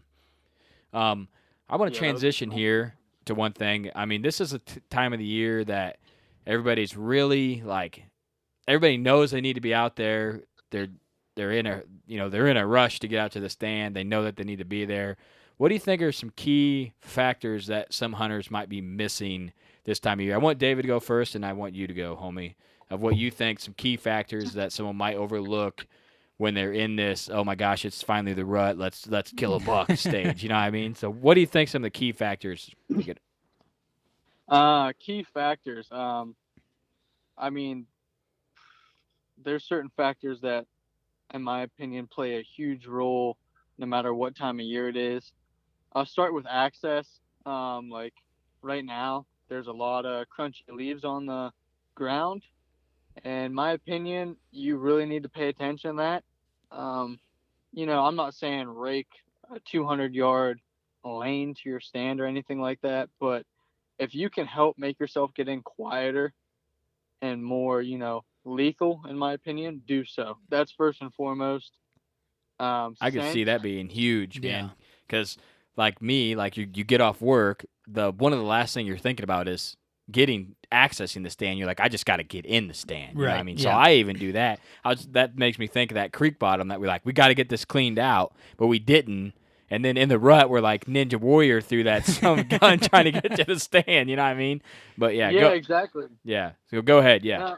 I want to transition here to one thing. I mean, this is a time of the year that everybody's really like, everybody knows they need to be out there. They're in a rush to get out to the stand. They know that they need to be there. What do you think are some key factors that some hunters might be missing this time of year? I want David to go first, and I want you to go, homie, of what you think some key factors that someone might overlook when they're in this, oh my gosh, it's finally the rut, let's kill a buck stage. You know what I mean? So what do you think some of the key factors? Key factors. I mean, there's certain factors that, in my opinion, play a huge role no matter what time of year it is. I'll start with access. Like right now, there's a lot of crunchy leaves on the ground. In my opinion, you really need to pay attention to that. I'm not saying rake a 200-yard lane to your stand or anything like that, but if you can help make yourself get in quieter and more, lethal, in my opinion, do so. That's first and foremost. I could see that being huge, man. Because like me, like you get off work, one of the last thing you're thinking about is accessing the stand. You're like, I just got to get in the stand. You know what I mean? So I even do that. That makes me think of that creek bottom that we got to get this cleaned out, but we didn't. And then in the rut, we're like Ninja Warrior through that some gun trying to get to the stand. You know what I mean? But yeah, exactly. Yeah. So go ahead. Yeah.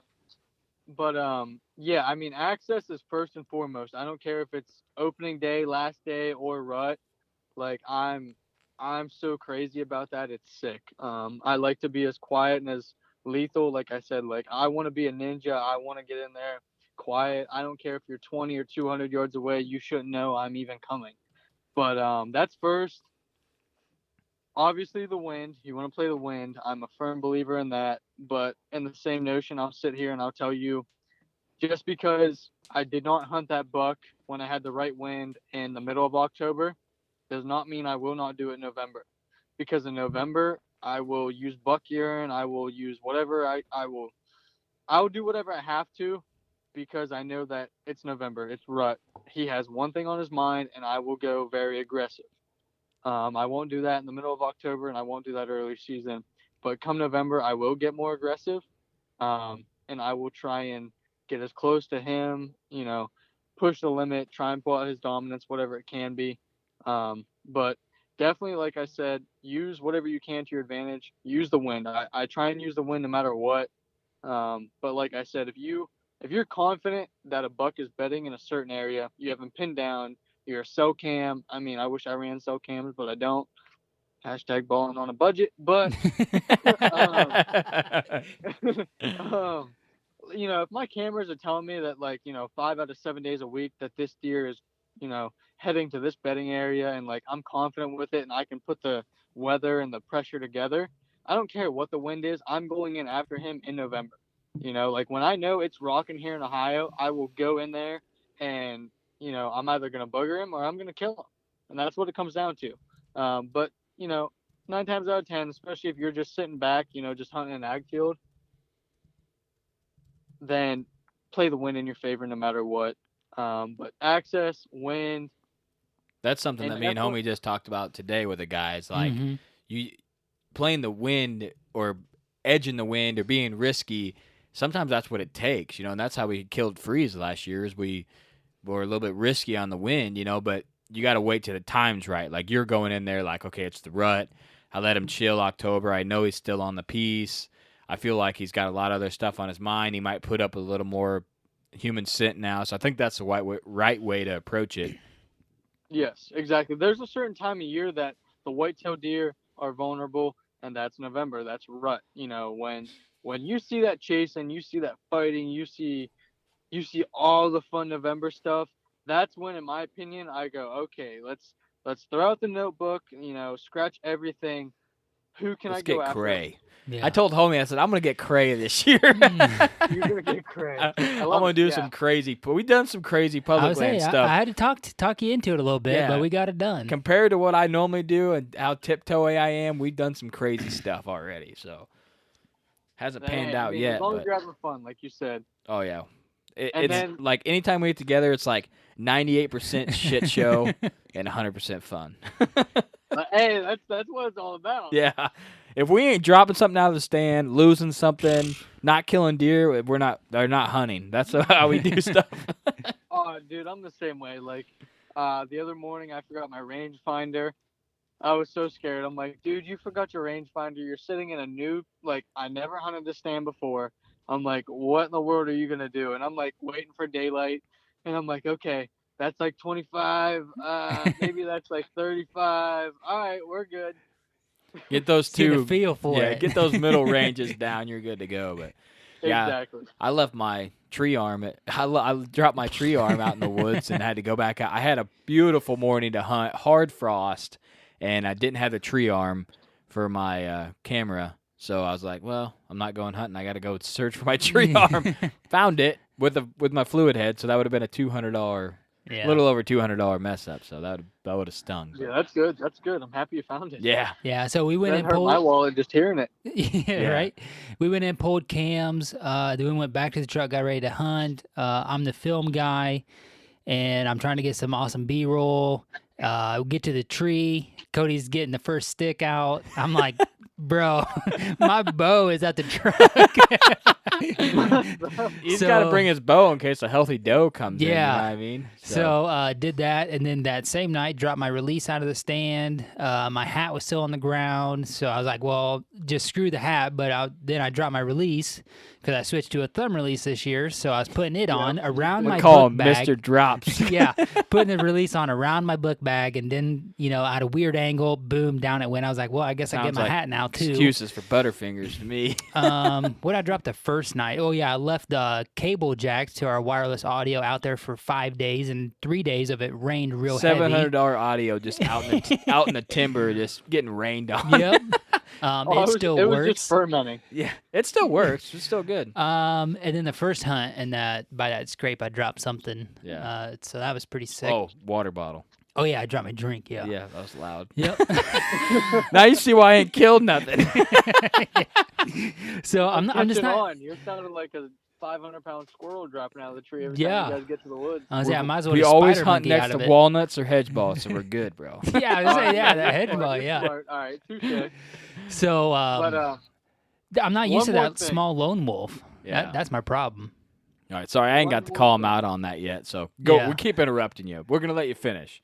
I mean, access is first and foremost. I don't care if it's opening day, last day, or rut. Like I'm so crazy about that. It's sick. I like to be as quiet and as lethal. Like I said, like I want to be a ninja. I want to get in there quiet. I don't care if you're 20 or 200 yards away. You shouldn't know I'm even coming. But that's first. Obviously, the wind. You want to play the wind. I'm a firm believer in that. But in the same notion, I'll sit here and I'll tell you, just because I did not hunt that buck when I had the right wind in the middle of October does not mean I will not do it in November. Because in November, I will use buck urine. I will use whatever I will do whatever I have to, because I know that it's November. It's rut. He has one thing on his mind, and I will go very aggressive. I won't do that in the middle of October, and I won't do that early season. But come November, I will get more aggressive, and I will try and get as close to him, push the limit, try and pull out his dominance, whatever it can be. But definitely, like I said, use whatever you can to your advantage. Use the wind. I try and use the wind no matter what. But like I said, if you're confident that a buck is bedding in a certain area, you have him pinned down, you're a cell cam. I mean, I wish I ran cell cams, but I don't. Hashtag balling on a budget. But, if my cameras are telling me that 5 out of 7 days a week that this deer is, heading to this bedding area, and like I'm confident with it and I can put the weather and the pressure together, I don't care what the wind is. I'm going in after him in November. Like when I know it's rocking here in Ohio, I will go in there and, I'm either going to bugger him or I'm going to kill him. And that's what it comes down to. But 9 times out of 10, especially if you're just sitting back, just hunting an ag field, then play the wind in your favor no matter what. But access, wind. That's something that me and homie just talked about today with the guys. Like you playing the wind or edging the wind or being risky. Sometimes that's what it takes, and that's how we killed Freeze last year. Is we were a little bit risky on the wind, but you got to wait till the time's right. Like you're going in there like, okay, it's the rut. I let him chill October. I know he's still on the piece. I feel like he's got a lot of other stuff on his mind. He might put up a little more human scent now. So I think that's the right way to approach it. Yes, exactly. There's a certain time of year that the white-tailed deer are vulnerable, and that's November. That's rut. When you see that chase and you see that fighting, you see all the fun November stuff. That's when, in my opinion, I go, okay, let's throw out the notebook. Scratch everything. Who can Let's I go get after? cray. Yeah. I told homie, I said, I'm going to get cray this year. You're gonna get cray. I'm going to do some crazy. But we've done some crazy I public was land saying, stuff. I had to talk you into it a little bit, Yeah. but we got it done. Compared to what I normally do and how tiptoey I am, we've done some crazy stuff already. So hasn't panned out yet. As long as But, you're having fun, like you said. oh, yeah. It's then- like anytime we get together, it's like 98% shit show and 100% fun. Hey, that's what it's all about. Yeah. If we ain't dropping something out of the stand, losing something, not killing deer, they're not hunting. That's how we do stuff. Oh, dude, I'm the same way. Like, the other morning I forgot my rangefinder. I was so scared. I'm like, dude, you forgot your rangefinder. You're sitting in a new, like, I never hunted this stand before. I'm like, what in the world are you gonna do? And I'm like waiting for daylight, and I'm like, okay, that's like 25. Maybe that's like 35. All right, we're good. Get those See the two. feel for Yeah, it. get those middle ranges down. You're good to go. But yeah, Exactly. I left my tree arm. I dropped my tree arm out in the woods and had to go back out. I had a beautiful morning to hunt, hard frost, and I didn't have the tree arm for my camera. So I was like, well, I'm not going hunting. I got to go search for my tree arm. Found it with my fluid head, so that would have been a $200, Yeah. little over $200 mess up. So that would have stung. Yeah, that's good. That's good. I'm happy you found it. Yeah. Yeah, so we went That and hurt my pulled. wallet just hearing it. Yeah, right. We went and pulled cams. Then we went back to the truck, got ready to hunt. I'm the film guy, and I'm trying to get some awesome B-roll. We get to the tree. Cody's getting the first stick out. I'm like, bro, my bow is at the truck. He's got to So- bring his bow in case a healthy doe comes in. You Yeah. know what I mean? So did that, and then that same night dropped my release out of the stand. My hat was still on the ground, so I was like, well, just screw the hat. But then I dropped my release because I switched to a thumb release this year, so I was putting it on around we my call book him bag. Mr. Drops. Yeah, putting the release on around my book bag, and then at a weird angle, boom, down it went. I was like, well, I guess I get Sounds my like hat now too. Excuses for Butterfingers to me. What I dropped the first night. Oh yeah, I left the cable jacks to our wireless audio out there for 5 days, and 3 days of it rained real heavy. $700 audio just out in the timber, just getting rained on. Yep. It still it works. was just fermenting. Yeah, it still works. It's still good. And then the first hunt, and by that scrape, I dropped something. Yeah. So that was pretty sick. Oh, water bottle. Oh, yeah, I dropped my drink. Yeah. Yeah, that was loud. Yep. Now you see why I ain't killed nothing. So I'm just Catch it not. on. You're sounding like a 500-pound squirrel dropping out of the tree every Yeah. time you guys get to the woods. I was I might as well We just always spider hunt monkey next out of to it. walnuts or hedge balls, so we're good, bro. Yeah, I was saying, yeah, that You're hedge smart, ball, you're yeah. smart. All right, touche. So But I'm not used to one more that thing. small lone wolf. Yeah. That's my problem. All right, sorry, I ain't got to call him out on that yet. So go. Yeah. We keep interrupting you. We're gonna let you finish.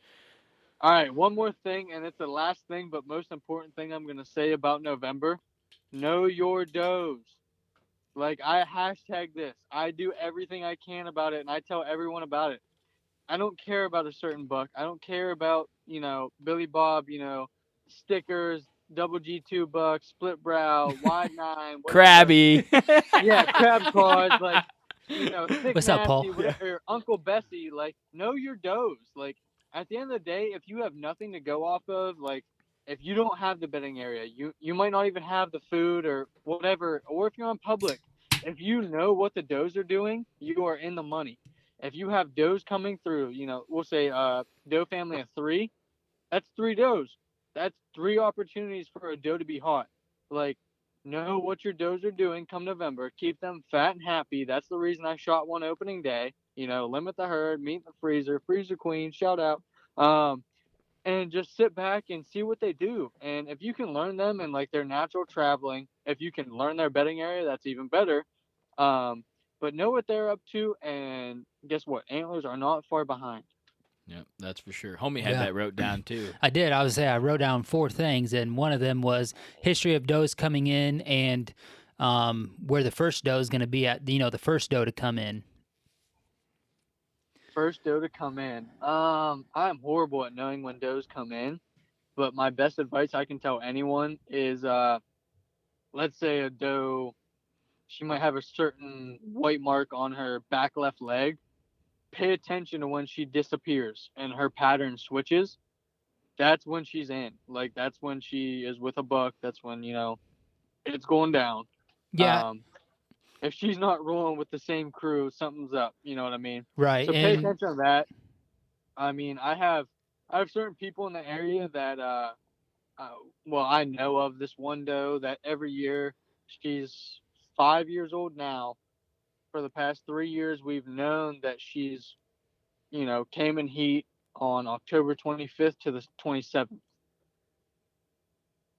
all right, one more thing, and it's the last thing, but most important thing I'm gonna say about November: know your does. Like, I hashtag this. I do everything I can about it, and I tell everyone about it. I don't care about a certain buck. I don't care about Billy Bob. Stickers, double G2 buck, split brow, wide 9, whatever. Crabby. Yeah, crab claws, like thick What's up, Paul? nasty, whatever, Uncle Bessie, like, know your does. Like, at the end of the day, if you have nothing to go off of, like, if you don't have the bedding area, you might not even have the food or whatever, or if you're on public, if you know what the does are doing, you are in the money. If you have does coming through, we'll say doe family of 3, that's 3 does. That's 3 opportunities for a doe to be hot. Like, know what your does are doing come November. Keep them fat and happy. That's the reason I shot one opening day. Limit the herd, meet the freezer queen, shout out. And just sit back and see what they do. And if you can learn them and like their natural traveling, if you can learn their bedding area, that's even better. But know what they're up to, and guess what? Antlers are not far behind. Yep, that's for sure. Homie had Yeah. that wrote down too. I did. I wrote down 4 things, and one of them was history of does coming in and where the first doe is going to be at, the first doe to come in. First doe to come in. I'm horrible at knowing when does come in, but my best advice I can tell anyone is, let's say a doe, she might have a certain white mark on her back left leg. Pay attention to when she disappears and her pattern switches. That's when she's in. Like, that's when she is with a buck. That's when, it's going down. Yeah, Um, if she's not rolling with the same crew, something's up. You know what I mean? right. So pay And attention to that. I mean, I have certain people in the area that uh well, I know of this one doe that every year, she's 5 years old now. For the past 3 years, we've known that she's, came in heat on October 25th to the 27th.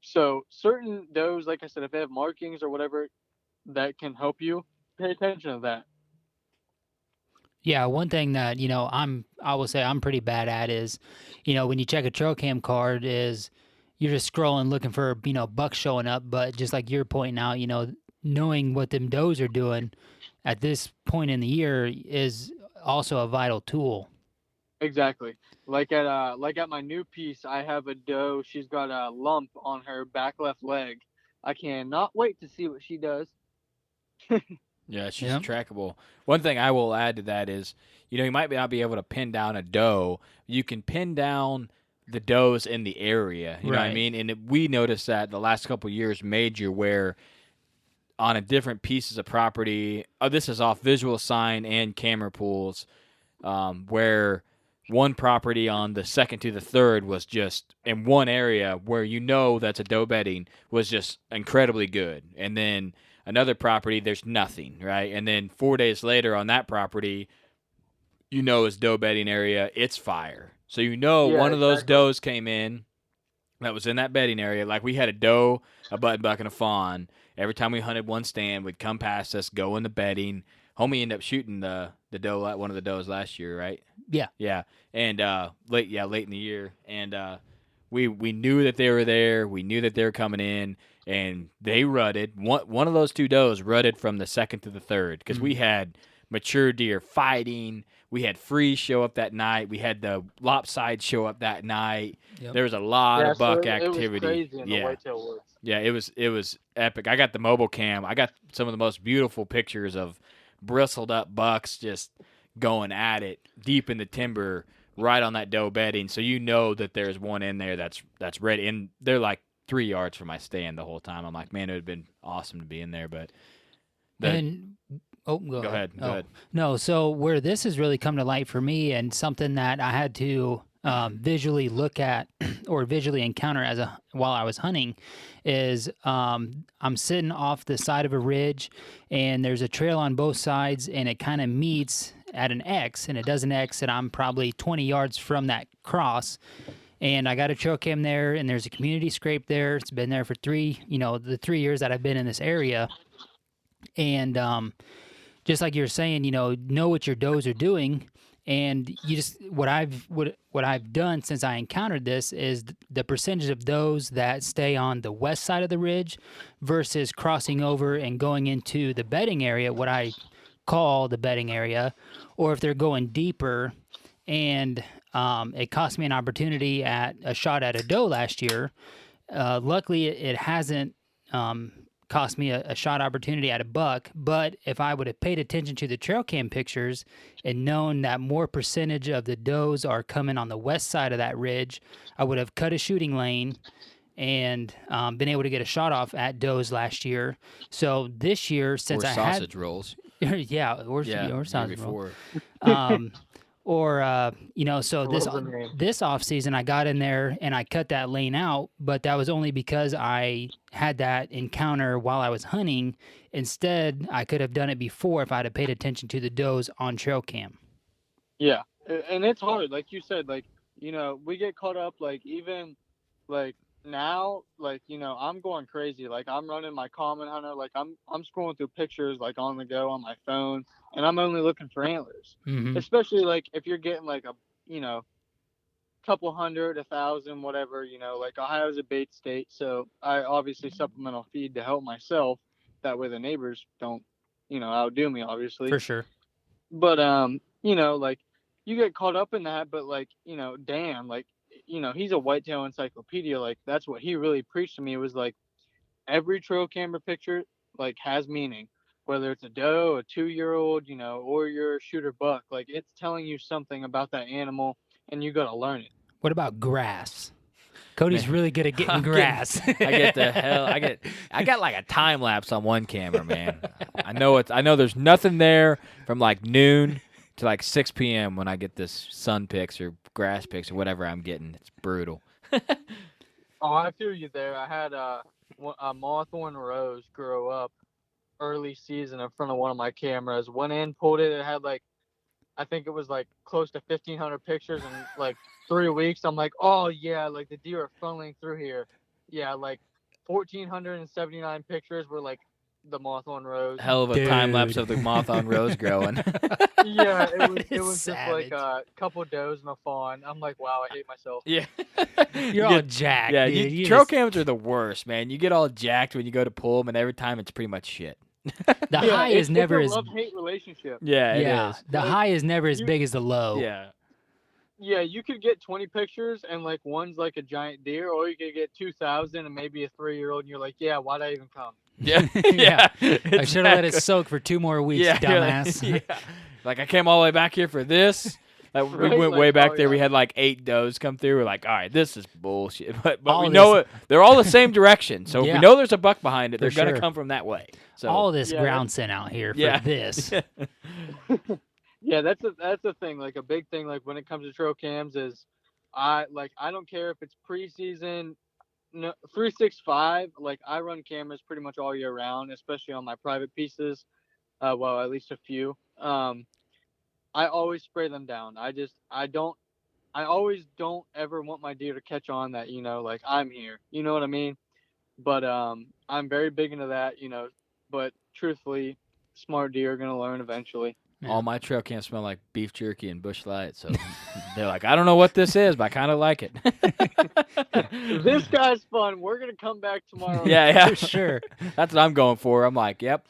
So certain does, like I said, if they have markings or whatever that can help you, pay attention to that. yeah, one thing that, I will say I'm pretty bad at is, when you check a trail cam card is you're just scrolling looking for, bucks showing up. But just like you're pointing out, knowing what them does are doing at this point in the year is also a vital tool. Exactly. Like at my new piece, I have a doe. She's got a lump on her back left leg. I cannot wait to see what she does. Yeah, she's Yep. trackable. One thing I will add to that is, you might not be able to pin down a doe. You can pin down the does in the area. You know what I Right. mean? And we noticed that the last couple of years major where on a different pieces of property, this is off visual sign and camera pools, where one property on the second to the third was just in one area where that's a doe bedding was just incredibly good. And then another property, there's nothing, right? And then 4 days later on that property, is doe bedding area, it's fire. So Yeah, one of those exactly. does came in that was in that bedding area. Like we had a doe, a button buck, and a fawn. Every time we hunted one stand, would come past us, go in the bedding. Homie ended up shooting the doe, one of the does last year, right? Yeah. Yeah, and late in the year, and we knew that they were there. We knew that they were coming in, and they rutted. One of those two does rutted from the second to the third because we had mature deer fighting. We had freeze show up that night. We had the lopside show up that night. Yep. There was a lot Yeah, of buck so it was activity. crazy in the Yeah, whitetail woods. yeah, it was epic. I got the mobile cam. I got some of the most beautiful pictures of bristled up bucks just going at it deep in the timber, right on that doe bedding. So that there's one in there that's ready, and they're like 3 yards from my stand the whole time. I'm like, man, it would have been awesome to be in there, but And go go ahead. Go Oh. ahead. No, so where this has really come to light for me, and something that I had to visually look at or visually encounter while I was hunting, is I'm sitting off the side of a ridge, and there's a trail on both sides, and it kind of meets at an X, and it does an X, and I'm probably 20 yards from that cross. And I got a trail cam there, and there's a community scrape there. It's been there for the 3 years that I've been in this area. And just like you're saying, know what your does are doing, and you just what I've done since I encountered this is the percentage of those that stay on the west side of the ridge versus crossing over and going into the bedding area, what I call the bedding area, or if they're going deeper. And it cost me an opportunity at a shot at a doe last year. Luckily, it hasn't cost me a shot opportunity at a buck. But if I would have paid attention to the trail cam pictures and known that more percentage of the does are coming on the west side of that ridge, I would have cut a shooting lane and been able to get a shot off at does last year. So this year, since Or I sausage rolls. yeah, or Yeah, sausage roll. before. So this off season I got in there and I cut that lane out, but that was only because I had that encounter while I was hunting. Instead, I could have done it before if I'd have paid attention to the does on trail cam. Yeah, and it's hard, like you said, we get caught up, even now, I'm going crazy. I'm running my Common Hunter, I'm scrolling through pictures on the go on my phone, and I'm only looking for antlers. Mm-hmm. Especially if you're getting a couple hundred, 1,000, whatever. Ohio's a bait state, so I obviously supplemental feed to help myself. That way the neighbors don't outdo me, obviously. For sure. But you get caught up in that, but like, Dan, like, he's a whitetail encyclopedia. Like, that's what he really preached to me, was like, every trail camera picture like has meaning, whether it's a doe, a 2-year-old, or your shooter buck. Like, it's telling you something about that animal, and you got to learn it. What about grass? Cody's really good at getting grass. I got like a time lapse on one camera, man. I know there's nothing there from like noon to like 6 p.m. when I get this sun pics or grass pics or whatever I'm getting. It's brutal. Oh, I feel you there. I had a Mothorn rose grow up early season in front of one of my cameras. Went in, pulled it. It had like, I think it was like close to 1,500 pictures in like 3 weeks. I'm like, oh yeah, like the deer are funneling through here. Yeah, like 1,479 pictures were like the Mothorn rose. Hell of a time lapse of the Mothorn rose growing. Yeah, it was just Savage. like a couple does and a fawn. I'm like, wow, I hate myself. Yeah. You're all jacked, Yeah, dude. You trail just- cams are the worst, man. You get all jacked when you go to pull them, and every time it's pretty much shit. The high is never it's as a love-hate relationship. Yeah, it yeah. is. The high is never as big as the low. Yeah. Yeah, you could get 20 pictures and like one's like a giant deer, or you could get 2,000 and maybe a 3-year-old, and you're like, yeah, why'd I even come? Yeah. Yeah. I exactly. should have let it soak for 2 more weeks, Yeah, you're like- dumbass. yeah. Like, I came all the way back here for this. Like, we Right, went like, way back oh, there. We yeah. had like 8 does come through. We're like, all right, this is bullshit. But All we of know this- it. They're all the same direction. So if Yeah. we know there's a buck behind it, For they're going sure. to come from that way. So All this Yeah, ground scent out here for Yeah. this. Yeah, that's the thing. Like, a big thing, like when it comes to trail cams, is I don't care if it's preseason, 365. Like, I run cameras pretty much all year round, especially on my private pieces. Well, at least a few. I always spray them down. I always don't ever want my deer to catch on that, like, I'm here. You know what I mean? But I'm very big into that, but truthfully, smart deer are going to learn eventually. all my trail cams smell like beef jerky and bush light. So they're like, I don't know what this is, but I kind of like it. This guy's fun. We're going to come back tomorrow. Yeah. For sure. That's what I'm going for. I'm like, yep.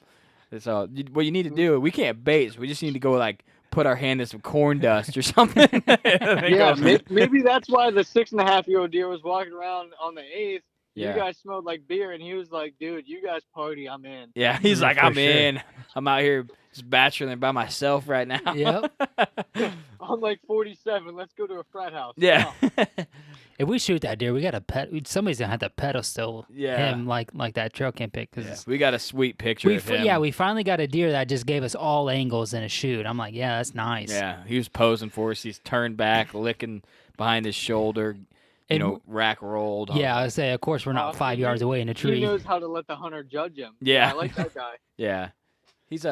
So what you need to do, we can't bait. So we just need to go like put our hand in some corn dust or something. Yeah, maybe that's why the 6.5-year-old deer was walking around on the 8th. Yeah. You guys smelled like beer, and he was like, dude, you guys party, I'm in. Yeah, he's like, For I'm sure. in. I'm out here just bacheloring by myself right now. Yep. I'm like 47. Let's go to a frat house. Yeah. If we shoot that deer, we got to somebody's going to have to pedestal Yeah. him like that trail cam pic. Yeah, Cause we got a sweet picture of him. we finally got a deer that just gave us all angles in a shoot. I'm like, yeah, that's nice. Yeah, he was posing for us. He's turned back, licking behind his shoulder, And- rack rolled. Yeah, I would say, of course, we're not 5 yards away in a He tree. knows how to let the hunter judge him. Yeah. I like that guy. Yeah. He's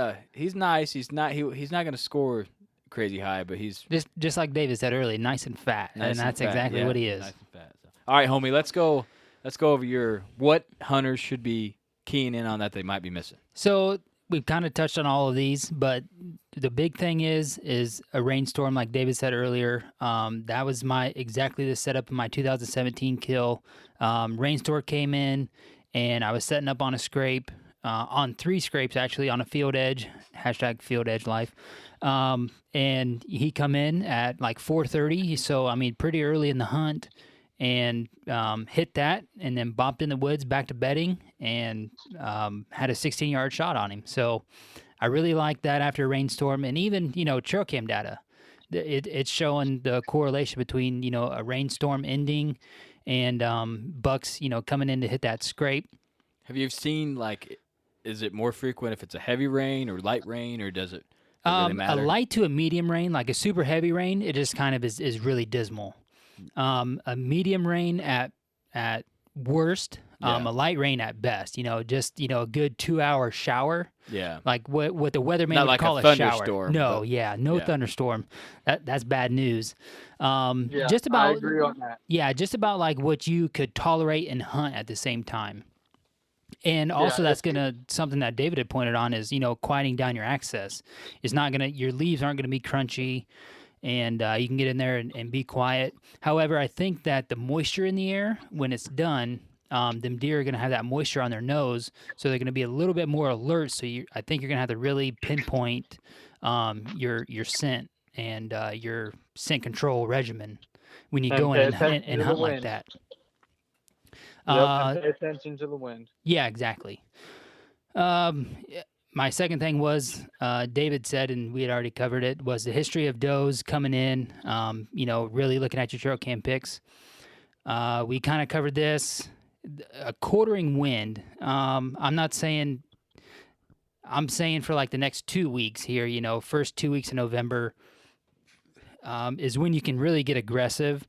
nice. He's not going to score crazy high, but he's Just like David said earlier, nice and fat, nice and that's fat. exactly Yeah, what he is. Nice and fat. So. All right, homie, let's go over what hunters should be keying in on that they might be missing. So we've kind of touched on all of these, but the big thing is a rainstorm, like David said earlier. That was exactly the setup of my 2017 kill. Rainstorm came in, and I was setting up on a scrape, on 3 scrapes actually, on a field edge. #FieldEdgeLife. And he come in at like 4:30, so I mean pretty early in the hunt, and hit that, and then bopped in the woods back to bedding, and had a 16-yard shot on him. So I really like that after a rainstorm, and even trail cam data, it's showing the correlation between a rainstorm ending and bucks coming in to hit that scrape. Have you seen, like, is it more frequent if it's a heavy rain or light rain, or does it really A matter? light to a medium rain, like a super heavy rain, it just kind of is really dismal. A medium rain at worst, Yeah. a light rain at best. Just a good 2-hour shower, Yeah. like what the weatherman Not would like a call a shower. thunderstorm, No, but- no yeah. thunderstorm. That's bad news. Yeah, Just about I agree on that. Yeah, just about like what you could tolerate and hunt at the same time. And also, Yeah, that's something that David had pointed on is quieting down your access. It's not your leaves aren't gonna be crunchy, and you can get in there and be quiet. However, I think that the moisture in the air when it's done, them deer are gonna have that moisture on their nose, so they're gonna be a little bit more alert. So I think you're gonna have to really pinpoint your scent and your scent control regimen when you And go pay in attention and to the hunt like wind. that. And pay attention to the wind. Yeah, exactly. My second thing was David said, and we had already covered it, was the history of does coming in. Really looking at your trail cam picks. We kind of covered this. A quartering wind. I'm not saying. I'm saying for like the next 2 weeks here. First 2 weeks in November is when you can really get aggressive.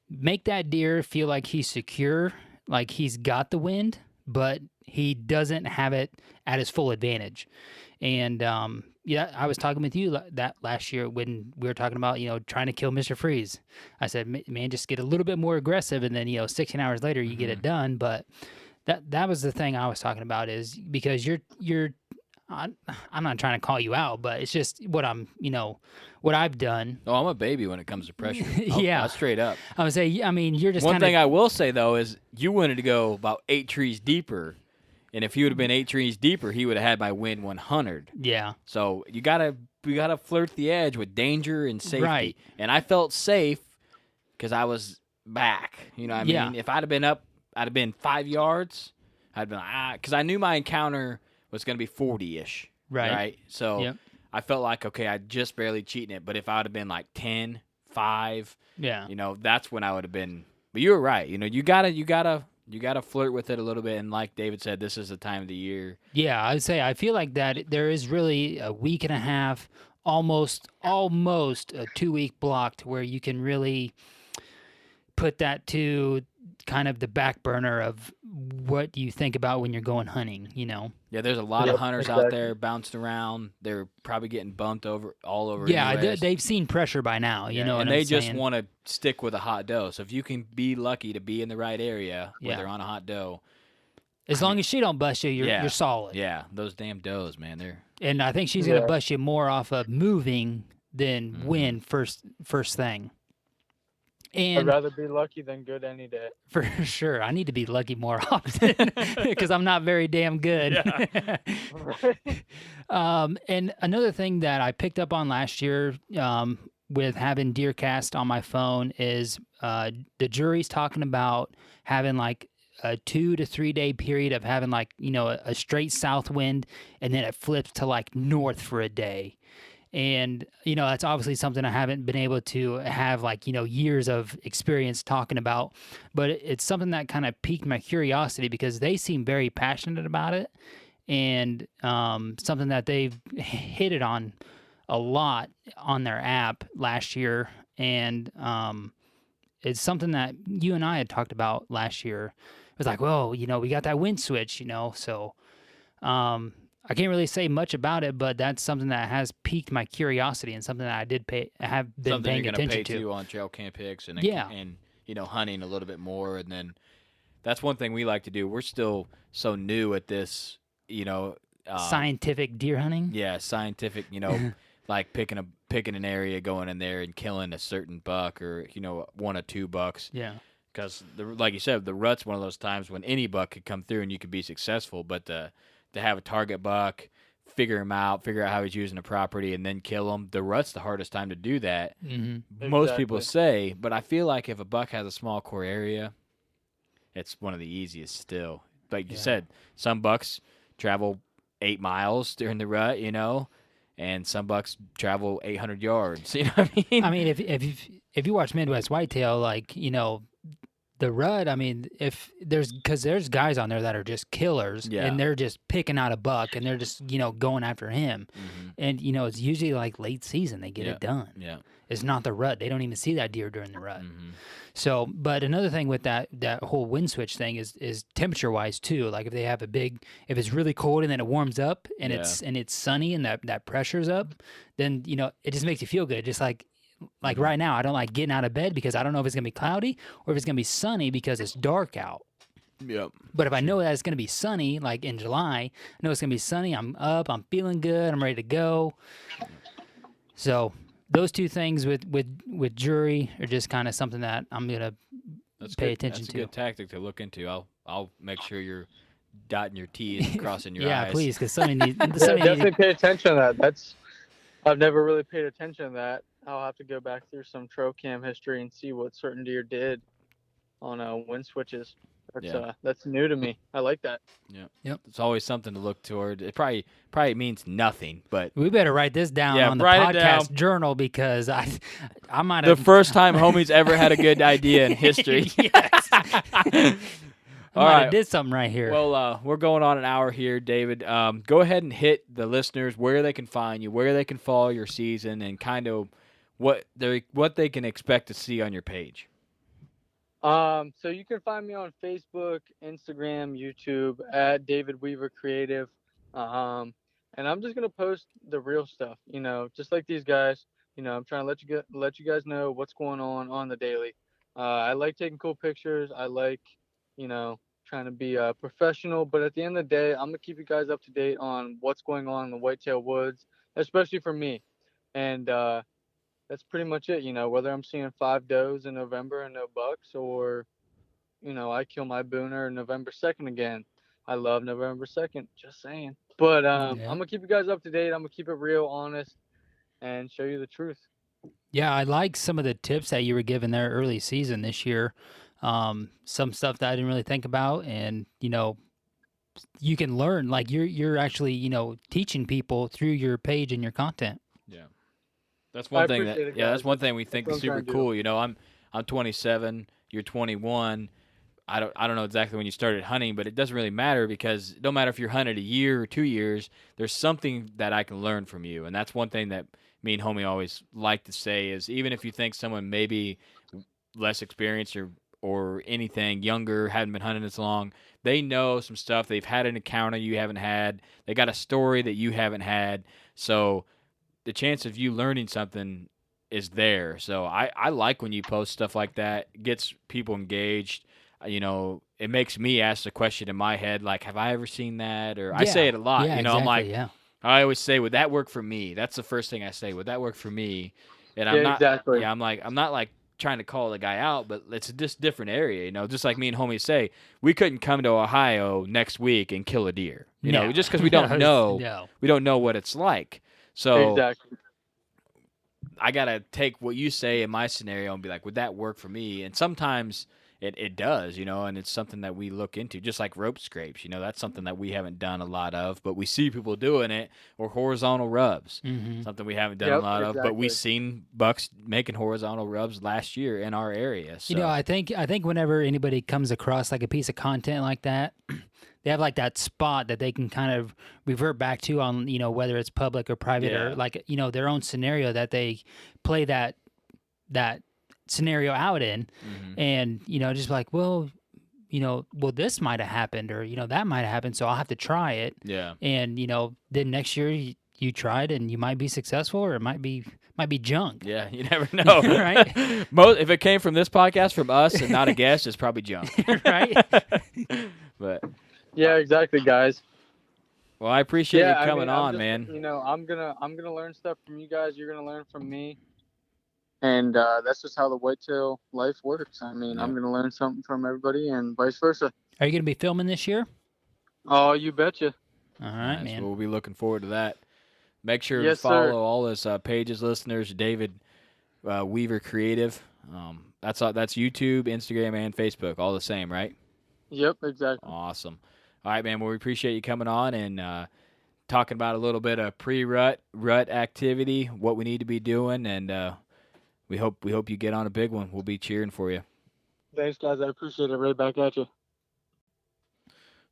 Make that deer feel like he's secure, like he's got the wind, but he doesn't have it at his full advantage. And I was talking with you that last year when we were talking about trying to kill Mr. Freeze. I said, man, just get a little bit more aggressive, and then 16 hours later you get it done. But that was the thing I was talking about, is because I'm not trying to call you out, but it's just what what I've done. Oh, I'm a baby when it comes to pressure. Yeah. Straight up. I would say, you're just One thing I will say, though, is you wanted to go about 8 trees deeper, and if you would have been 8 trees deeper, he would have had my win 100. Yeah. So we gotta flirt the edge with danger and safety. Right. And I felt safe because I was back. You know what I Yeah. mean? If I'd have been up, I'd have been 5 yards. I'd been like, because I knew my encounter was going to be 40-ish. Right? So Yep. I felt like, okay, I just barely cheating it. But if I would have been like 10, 5, Yeah. that's when I would have been. But you were right. You gotta flirt with it a little bit. And like David said, this is the time of the year. Yeah, I would say I feel like that there is really a week and a half, almost a 2 week block to where you can really put that to kind of the back burner of what you think about when you're going hunting. Yeah, there's a lot of hunters out exactly. there bouncing around. They're probably getting bumped all over. Yeah, anyways. they've seen pressure by now. You know, and what they I'm just saying? want to stick with a hot doe. So if you can be lucky to be in the right area where Yeah. they're on a hot doe, As long as she don't bust you, you're solid. yeah, those damn does, man, they're And I think she's gonna bust you more off of moving than win first thing. I'd And rather be lucky than good any day. for sure, I need to be lucky more often because I'm not very damn good. And another thing that I picked up on last year with having DeerCast on my phone is the jury's talking about having like a 2 to 3 day period of having like a straight south wind, and then it flips to like north for a day. And, that's obviously something I haven't been able to have like, years of experience talking about. But it's something that kind of piqued my curiosity because they seem very passionate about it. And something that they've hit it on a lot on their app last year. And it's something that you and I had talked about last year. It was like, well, we got that wind switch, so I can't really say much about it, but that's something that has piqued my curiosity and something that I have been something paying you're gonna attention pay to. on trail cam picks and Yeah. and hunting a little bit more. And then that's one thing we like to do. We're still so new at this, Scientific deer hunting. yeah, scientific, like picking an area, going in there and killing a certain buck or 1 or 2 bucks. Yeah. Because like you said, the rut's one of those times when any buck could come through and you could be successful, but to have a target buck, figure out how he's using the property, and then kill him. The rut's the hardest time to do that. Mm-hmm. Most people say, but I feel like if a buck has a small core area, it's one of the easiest still. Like you said, some bucks travel 8 miles during the rut, and some bucks travel 800 yards. You know what I mean? I mean, if you watch Midwest Whitetail, like the rut. I mean, because there's guys on there that are just killers, and they're just picking out a buck, and they're just going after him, and it's usually like late season they get it done. Yeah, it's not the rut. They don't even see that deer during the rut. So, but another thing with that whole wind switch thing is temperature wise too. Like if they have if it's really cold and then it warms up and it's sunny and that pressure's up, then it just makes you feel good. Just like right now, I don't like getting out of bed because I don't know if it's gonna be cloudy or if it's gonna be sunny because it's dark out. Yep. But if I know that it's gonna be sunny, like in July, I know it's gonna be sunny. I'm up. I'm feeling good. I'm ready to go. So those two things with jury are just kind of something that I'm gonna pay attention That's to. a good tactic to look into. I'll make sure you're dotting your T's and crossing your Yeah, I's. please, because somebody needs. Yeah, definitely pay attention to that. I've never really paid attention to that. I'll have to go back through some trail cam history and see what certain deer did on wind switches. That's new to me. I like that. Yeah. Yep. It's always something to look toward. It probably means nothing, but We better write this down Yeah, on the write it podcast down. journal because I might the have first time homies ever had a good idea in history. yes. All Might right. have did something right here. Well, we're going on an hour here, David. Go ahead and hit the listeners where they can find you, where they can follow your season, and kind of what they can expect to see on your page. So you can find me on Facebook, Instagram, YouTube at David Weaver Creative. And I'm just gonna post the real stuff, just like these guys. I'm trying to let you guys know what's going on the daily. I like taking cool pictures. I like, trying to be professional. But at the end of the day, I'm gonna keep you guys up to date on what's going on in the whitetail woods, especially for me. And that's pretty much it. Whether I'm seeing 5 does in November and no bucks, or I kill my booner November 2nd again. I love November 2nd. Just saying. But I'm gonna keep you guys up to date. I'm gonna keep it real, honest, and show you the truth. Yeah, I like some of the tips that you were giving there early season this year. Some stuff that I didn't really think about, and you can learn. Like you're actually teaching people through your page and your content. Yeah, that's one thing appreciate that it, guys. that's one thing we think That's is what I'm super trying to cool. I'm 27. You're 21. I don't know exactly when you started hunting, but it doesn't really matter because it don't matter if you're hunted a year or 2 years. There's something that I can learn from you, and that's one thing that me and homie always like to say is even if you think someone may be less experienced or anything younger, hadn't been hunting as long, they know some stuff. They've had an encounter you haven't had. They got a story that you haven't had. So the chance of you learning something is there. So I like when you post stuff like that. It gets people engaged. It makes me ask the question in my head, like, have I ever seen that? Or I say it a lot. Yeah, I'm exactly, like, yeah. I always say, would that work for me? That's the first thing I say. Would that work for me? And I'm Yeah, not. exactly. Yeah, I'm not like trying to call the guy out, but it's just different area. Just like me and homie say, we couldn't come to Ohio next week and kill a deer. No. Just because we don't know, No. we don't know what it's like. So Exactly. I gotta take what you say in my scenario and be like, would that work for me? And sometimes it does, and it's something that we look into, just like rope scrapes. That's something that we haven't done a lot of, but we see people doing it, or horizontal rubs, something we haven't done a lot of, but we've seen bucks making horizontal rubs last year in our area. So. I think whenever anybody comes across like a piece of content like that, they have like that spot that they can kind of revert back to on, whether it's public or private or like, their own scenario that they play that scenario out in, and just like, well, this might have happened, or that might have happened, so I'll have to try it. Yeah. And then next year you try it and you might be successful, or it might be junk. Yeah, you never know. Right? If it came from this podcast from us and not a guest, it's probably junk. Right? But Yeah, exactly, guys. well, I appreciate you coming I'm on, just, man. I'm gonna learn stuff from you guys. You're gonna learn from me. And that's just how the whitetail life works. I'm going to learn something from everybody and vice versa. Are you going to be filming this year? Oh, you betcha. All right, Nice. man. We'll be looking forward to that. Make sure Yes, to follow sir. all his pages, listeners. David Weaver Creative. That's YouTube, Instagram, and Facebook. All the same, right? Yep, exactly. Awesome. All right, man. Well, we appreciate you coming on and talking about a little bit of pre-rut, rut activity, what we need to be doing, and we hope you get on a big one. We'll be cheering for you. Thanks, guys. I appreciate it. Right back at you.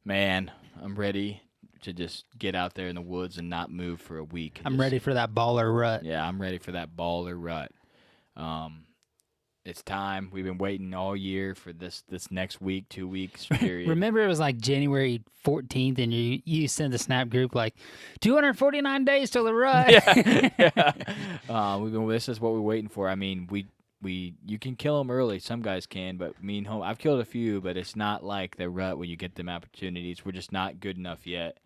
Man, I'm ready to just get out there in the woods and not move for a week. I'm ready for that baller rut. Yeah, I'm ready for that baller rut. It's time. We've been waiting all year for this next week, 2 weeks period. Remember, it was like January 14th, and you sent the snap group like 249 days till the rut. Yeah. This is what we're waiting for. I mean, you can kill them early. Some guys can, but I've killed a few, but it's not like the rut when you get them opportunities. We're just not good enough yet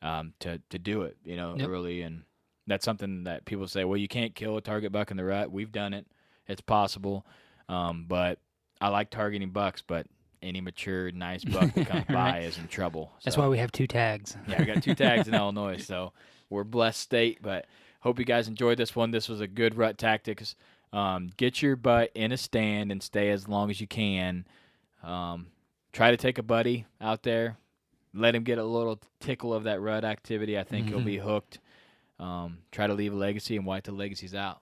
to do it, early. And that's something that people say, well, you can't kill a target buck in the rut. We've done it. It's possible. But I like targeting bucks, but any mature, nice buck that comes by is in trouble. That's So, why we have 2 tags. yeah, we got 2 tags in Illinois, so we're a blessed state. But hope you guys enjoyed this one. This was a good rut tactics. Get your butt in a stand and stay as long as you can. Try to take a buddy out there. Let him get a little tickle of that rut activity. I think he'll be hooked. Try to leave a legacy and white-tail legacies out.